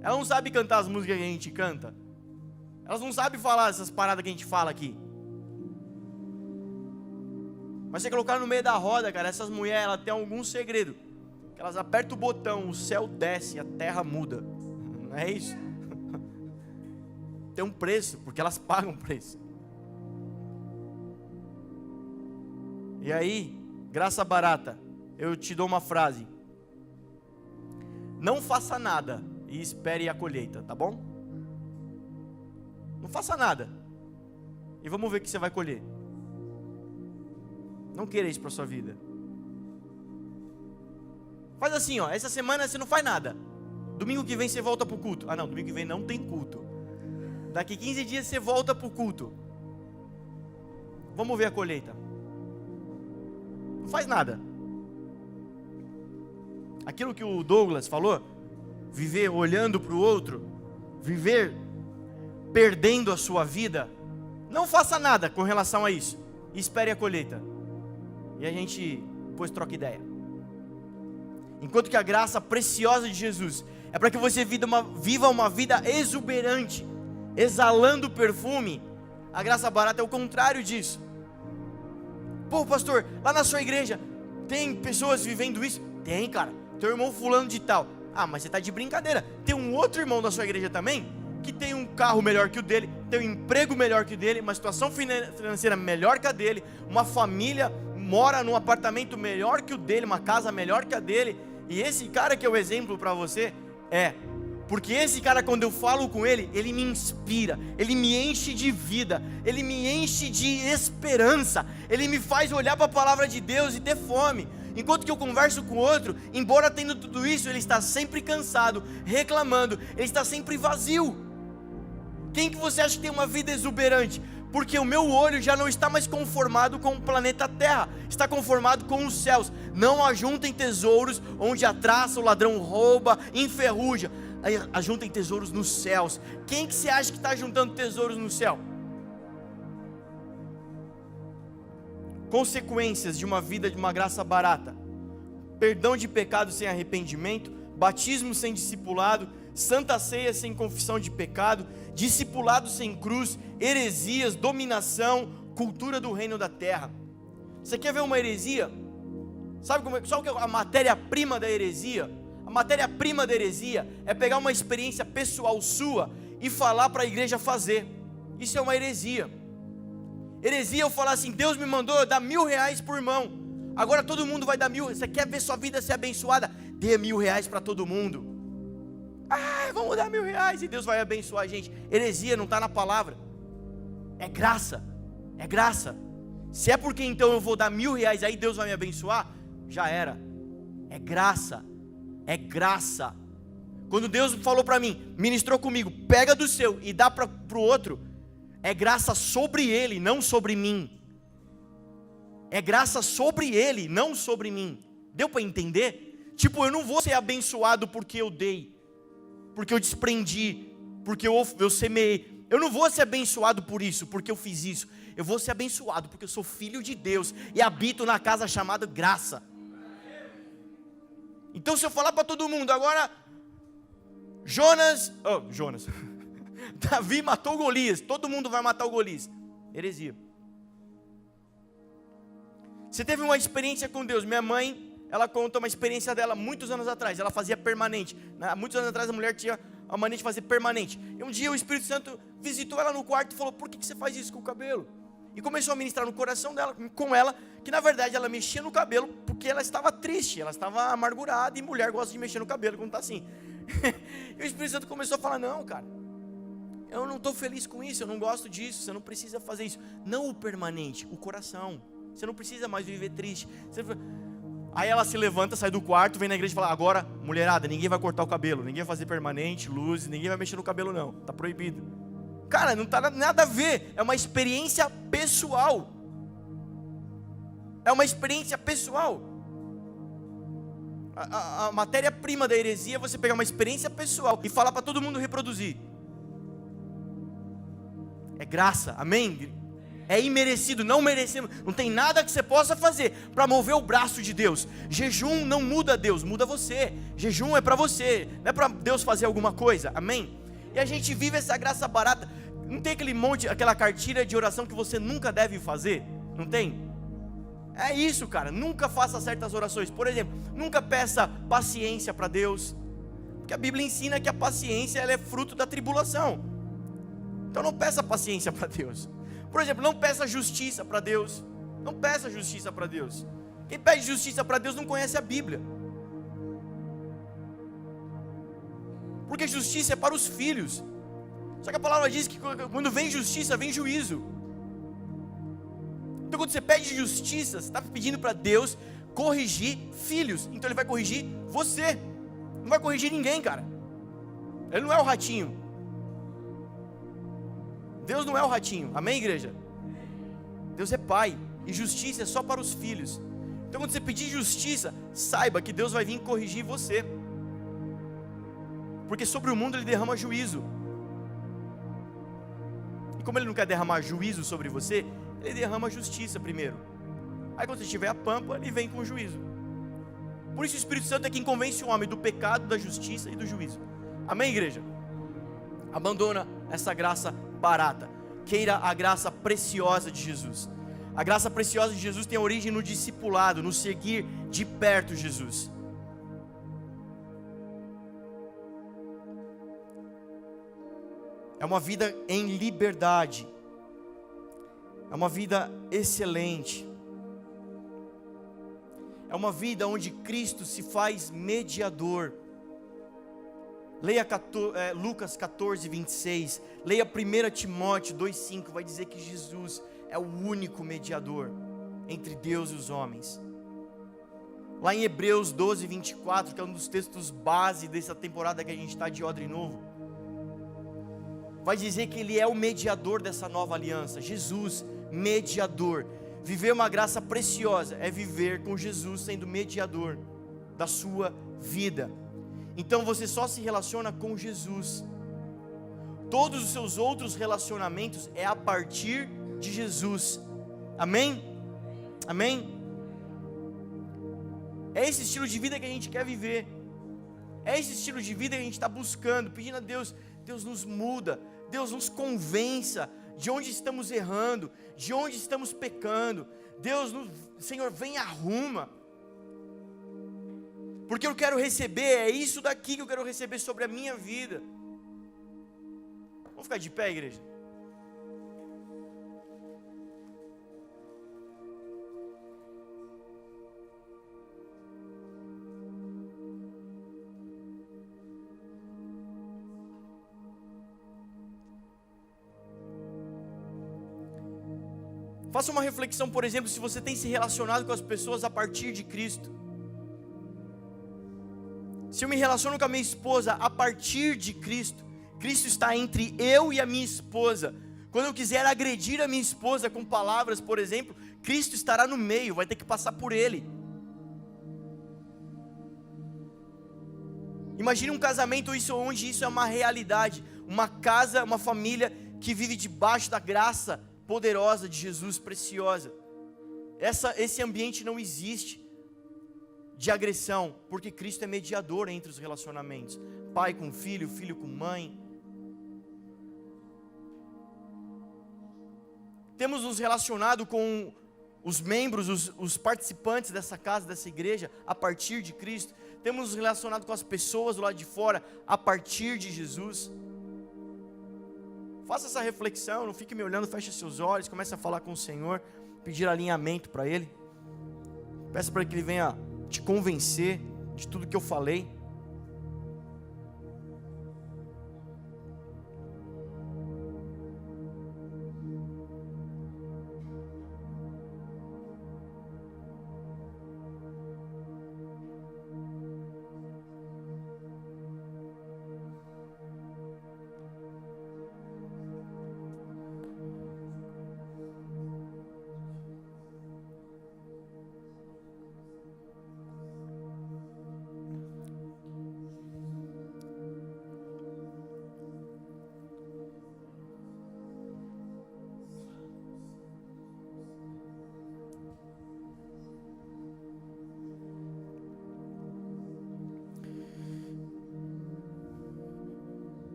Ela não sabe cantar as músicas que a gente canta. Elas não sabem falar essas paradas que a gente fala aqui. Mas você colocar no meio da roda, cara, essas mulheres, elas têm algum segredo. Que elas apertam o botão, o céu desce, a terra muda. Não é isso? Tem um preço, porque elas pagam preço. E aí, graça barata, eu te dou uma frase. Não faça nada e espere a colheita, tá bom? Não faça nada e vamos ver o que você vai colher. Não queira isso para sua vida. Faz assim, ó, essa semana você não faz nada. Domingo que vem você volta pro culto. Ah não, domingo que vem não tem culto. Daqui 15 dias você volta pro culto. Vamos ver a colheita. Não faz nada. Aquilo que o Douglas falou, viver olhando para o outro, viver perdendo a sua vida, não faça nada com relação a isso, espere a colheita, e a gente depois troca ideia. Enquanto que a graça preciosa de Jesus é para que você viva uma vida exuberante, exalando perfume, a graça barata é o contrário disso. Pô pastor, lá na sua igreja tem pessoas vivendo isso? Tem, cara. Teu irmão fulano de tal. Ah, mas você está de brincadeira. Tem um outro irmão da sua igreja também, que tem um carro melhor que o dele, tem um emprego melhor que o dele, uma situação financeira melhor que a dele, uma família mora num apartamento melhor que o dele, uma casa melhor que a dele, e esse cara que é o exemplo para você, é Porque esse cara, quando eu falo com ele, ele me inspira, ele me enche de vida, ele me enche de esperança, ele me faz olhar para a palavra de Deus e ter fome. Enquanto que eu converso com outro, embora tendo tudo isso, ele está sempre cansado, reclamando, ele está sempre vazio. Quem que você acha que tem uma vida exuberante? Porque o meu olho já não está mais conformado com o planeta Terra, está conformado com os céus. Não ajuntem tesouros onde a traça, o ladrão rouba, enferruja. Ajuntem tesouros nos céus. Quem que você acha que está juntando tesouros no céu? Consequências de uma vida de uma graça barata: perdão de pecados sem arrependimento, batismo sem discipulado, santa ceia sem confissão de pecado, discipulado sem cruz, heresias, dominação, cultura do reino da terra. Você quer ver uma heresia? Sabe o que é a matéria-prima da heresia? A matéria-prima da heresia é pegar uma experiência pessoal sua e falar para a igreja fazer. Isso é uma heresia. Heresia é eu falar assim: Deus me mandou dar R$1.000 por irmão, agora todo mundo vai dar 1.000. Você quer ver sua vida ser abençoada? Dê R$1.000 para todo mundo. Vamos dar R$1.000 e Deus vai abençoar a gente. Heresia não está na palavra. É graça. É graça. Se é porque então eu vou dar R$1.000 aí Deus vai me abençoar, já era. É graça. É graça. Quando Deus falou para mim, ministrou comigo, pega do seu e dá para o outro, é graça sobre ele, não sobre mim. É graça sobre ele, não sobre mim. Deu para entender? Tipo, eu não vou ser abençoado porque eu dei, porque eu desprendi, porque eu semeei. Eu não vou ser abençoado por isso, porque eu fiz isso. Eu vou ser abençoado porque eu sou filho de Deus e habito na casa chamada graça. Então se eu falar para todo mundo agora, Jonas, Davi matou Golias, todo mundo vai matar o Golias. Heresia. Você teve uma experiência com Deus. Minha mãe, ela conta uma experiência dela muitos anos atrás. Ela fazia permanente. Muitos anos atrás a mulher tinha a mania de fazer permanente. E um dia o Espírito Santo visitou ela no quarto e falou: por que você faz isso com o cabelo? E começou a ministrar no coração dela, com ela, que na verdade ela mexia no cabelo porque ela estava triste, ela estava amargurada, e mulher gosta de mexer no cabelo quando está assim. E o Espírito Santo começou a falar: não, cara, eu não estou feliz com isso, eu não gosto disso, você não precisa fazer isso. Não o permanente, o coração. Você não precisa mais viver triste. Aí ela se levanta, sai do quarto, vem na igreja e fala: agora, mulherada, ninguém vai cortar o cabelo, ninguém vai fazer permanente, luz, ninguém vai mexer no cabelo não, está proibido. Cara, não está nada a ver, é uma experiência pessoal. É uma experiência pessoal. A matéria-prima da heresia é você pegar uma experiência pessoal e falar para todo mundo reproduzir. É graça, amém? É imerecido, não merecemos. Não tem nada que você possa fazer para mover o braço de Deus. Jejum não muda Deus, muda você. Jejum é para você, não é para Deus fazer alguma coisa, amém? E a gente vive essa graça barata. Não tem aquele monte, aquela cartilha de oração que você nunca deve fazer? Não tem? É isso, cara. Nunca faça certas orações. Por exemplo, nunca peça paciência para Deus, porque a Bíblia ensina que a paciência ela é fruto da tribulação. Então não peça paciência para Deus. Por exemplo, não peça justiça para Deus. Não peça justiça para Deus. Quem pede justiça para Deus não conhece a Bíblia. Porque justiça é para os filhos. Só que a palavra diz que quando vem justiça, vem juízo. Então quando você pede justiça, você está pedindo para Deus corrigir filhos. Então Ele vai corrigir você. Não vai corrigir ninguém, cara. Ele não é o ratinho. Deus não é o ratinho, amém, igreja? Deus é pai, e justiça é só para os filhos. Então quando você pedir justiça, saiba que Deus vai vir corrigir você, porque sobre o mundo Ele derrama juízo. E como Ele não quer derramar juízo sobre você, Ele derrama justiça primeiro. Aí quando você tiver a pampa, Ele vem com o juízo. Por isso o Espírito Santo é quem convence o homem do pecado, da justiça e do juízo. Amém, igreja? Abandona essa graça barata. Queira a graça preciosa de Jesus. A graça preciosa de Jesus tem origem no discipulado, no seguir de perto Jesus. É uma vida em liberdade. É uma vida excelente. É uma vida onde Cristo se faz mediador. Leia Lucas 14, 26. Leia 1 Timóteo 2,5. Vai dizer que Jesus é o único mediador entre Deus e os homens. Lá em Hebreus 12, 24, que é um dos textos base dessa temporada que a gente está de odre novo, vai dizer que Ele é o mediador dessa nova aliança. Jesus, mediador. Viver uma graça preciosa é viver com Jesus sendo mediador da sua vida. Então você só se relaciona com Jesus. Todos os seus outros relacionamentos é a partir de Jesus. Amém? Amém? É esse estilo de vida que a gente quer viver. É esse estilo de vida que a gente está buscando, pedindo a Deus. Deus nos muda, Deus nos convença de onde estamos errando, de onde estamos pecando. Senhor, vem, arruma. Porque eu quero receber, é isso daqui que eu quero receber sobre a minha vida. Vamos ficar de pé, igreja? Faça uma reflexão, por exemplo, se você tem se relacionado com as pessoas a partir de Cristo. Se eu me relaciono com a minha esposa a partir de Cristo, Cristo está entre eu e a minha esposa. Quando eu quiser agredir a minha esposa com palavras, por exemplo, Cristo estará no meio, vai ter que passar por Ele. Imagine um casamento onde isso é uma realidade, uma casa, uma família que vive debaixo da graça poderosa de Jesus, preciosa. Esse ambiente não existe de agressão, porque Cristo é mediador entre os relacionamentos, pai com filho, filho com mãe. Temos nos relacionado com os membros, os participantes dessa casa, dessa igreja, a partir de Cristo. Temos nos relacionado com as pessoas do lado de fora, a partir de Jesus. Faça essa reflexão, não fique me olhando, feche seus olhos, comece a falar com o Senhor, pedir alinhamento para Ele. Peça para que Ele venha te convencer de tudo que eu falei.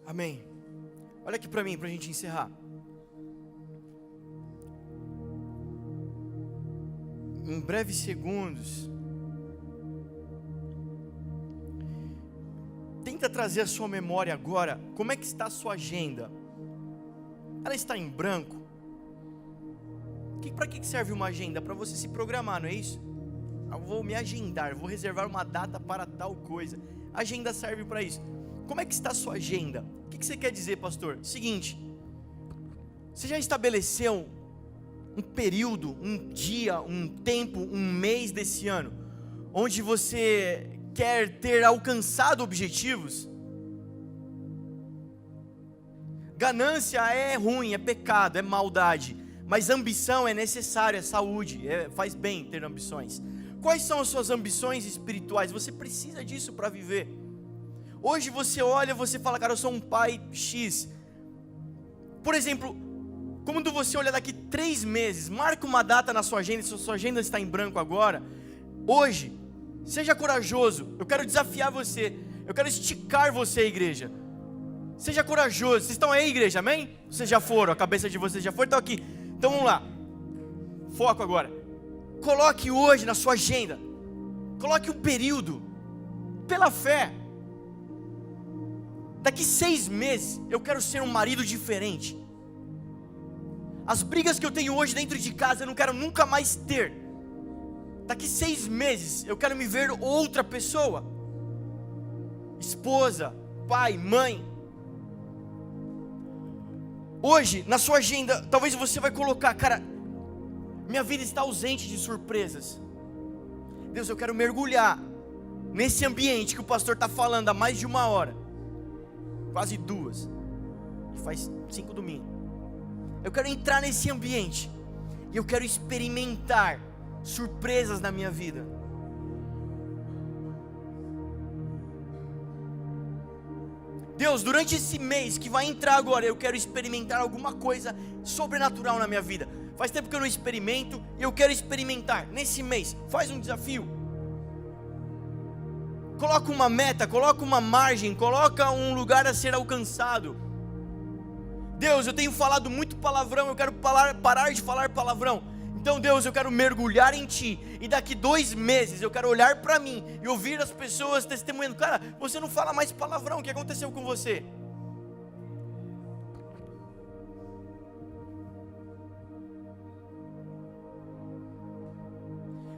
Amém. Olha aqui para mim, para a gente encerrar. Em breves segundos, tenta trazer a sua memória agora. Como é que está a sua agenda? Ela está em branco? Para que serve uma agenda? Para você se programar, não é isso? Eu vou me agendar, vou reservar uma data para tal coisa. A agenda serve para isso. Como é que está a sua agenda? O que você quer dizer, pastor? Seguinte, você já estabeleceu um período, um dia, um tempo, um mês desse ano, onde você quer ter alcançado objetivos? Ganância é ruim, é pecado, é maldade, mas ambição é necessário, é saúde, faz bem ter ambições. Quais são as suas ambições espirituais? Você precisa disso para viver. Hoje você olha, você fala, cara, eu sou um pai X. Por exemplo, quando você olha daqui 3 meses, marca uma data na sua agenda, se a sua agenda está em branco agora. Hoje, seja corajoso, eu quero desafiar você, eu quero esticar você, igreja. Seja corajoso, vocês estão aí, igreja, amém? Vocês já foram, a cabeça de vocês já foi, estão aqui. Então vamos lá, foco agora. Coloque hoje na sua agenda, coloque um período, pela fé. Daqui 6 meses, eu quero ser um marido diferente. As brigas que eu tenho hoje dentro de casa, eu não quero nunca mais ter. Daqui 6 meses eu quero me ver outra pessoa. Esposa, pai, mãe. Hoje, na sua agenda, talvez você vai colocar, cara, minha vida está ausente de surpresas. Deus, eu quero mergulhar nesse ambiente que o pastor está falando há mais de 1 hora. Quase 2. Faz 5 domingos. Eu quero entrar nesse ambiente. E eu quero experimentar surpresas na minha vida. Deus, durante esse mês que vai entrar agora, eu quero experimentar alguma coisa sobrenatural na minha vida. Faz tempo que eu não experimento e eu quero experimentar nesse mês. Faz um desafio. Coloca uma meta, coloca uma margem, coloca um lugar a ser alcançado. Deus, eu tenho falado muito palavrão, eu quero parar de falar palavrão. Então, Deus, eu quero mergulhar em Ti. E daqui 2 meses eu quero olhar para mim e ouvir as pessoas testemunhando. Cara, você não fala mais palavrão, o que aconteceu com você?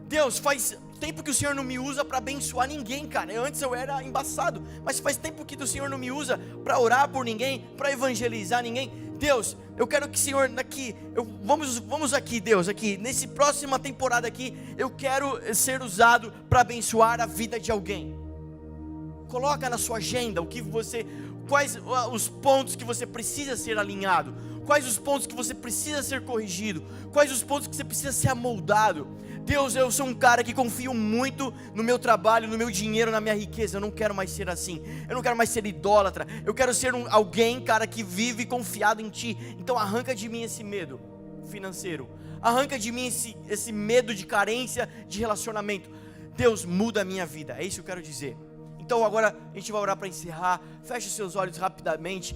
Deus, faz tempo que o Senhor não me usa para abençoar ninguém, cara. Antes eu era embaçado, mas faz tempo que o Senhor não me usa para orar por ninguém, para evangelizar ninguém. Deus, eu quero que o Senhor vamos aqui, Deus, aqui nesse próxima temporada aqui, eu quero ser usado para abençoar a vida de alguém. Coloca na sua agenda quais os pontos que você precisa ser alinhado, quais os pontos que você precisa ser corrigido, quais os pontos que você precisa ser amoldado. Deus, eu sou um cara que confio muito no meu trabalho, no meu dinheiro, na minha riqueza. Eu não quero mais ser assim. Eu não quero mais ser idólatra. Eu quero ser alguém, cara, que vive confiado em Ti. Então arranca de mim esse medo financeiro. Arranca de mim esse medo de carência de relacionamento. Deus, muda a minha vida. É isso que eu quero dizer. Então agora a gente vai orar para encerrar. Feche os seus olhos rapidamente.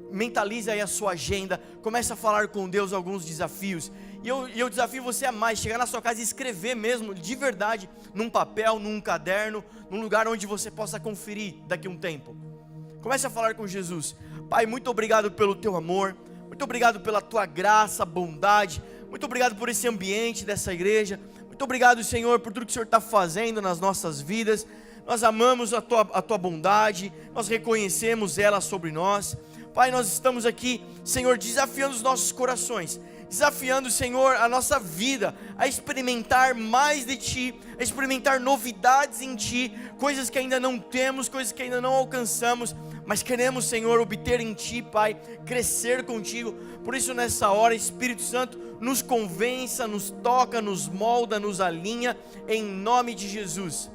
Mentaliza aí a sua agenda. Começa a falar com Deus alguns desafios. E eu desafio você a mais, chegar na sua casa e escrever mesmo, de verdade, num papel, num caderno, num lugar onde você possa conferir daqui a um tempo. Comece a falar com Jesus. Pai, muito obrigado pelo Teu amor, muito obrigado pela Tua graça, bondade, muito obrigado por esse ambiente dessa igreja, muito obrigado, Senhor, por tudo que o Senhor está fazendo nas nossas vidas. Nós amamos a tua bondade, nós reconhecemos ela sobre nós. Pai, nós estamos aqui, Senhor, desafiando os nossos corações, desafiando, Senhor, a nossa vida a experimentar mais de Ti, a experimentar novidades em Ti, coisas que ainda não temos, coisas que ainda não alcançamos, mas queremos, Senhor, obter em Ti, Pai, crescer contigo. Por isso nessa hora, Espírito Santo, nos convença, nos toca, nos molda, nos alinha, em nome de Jesus.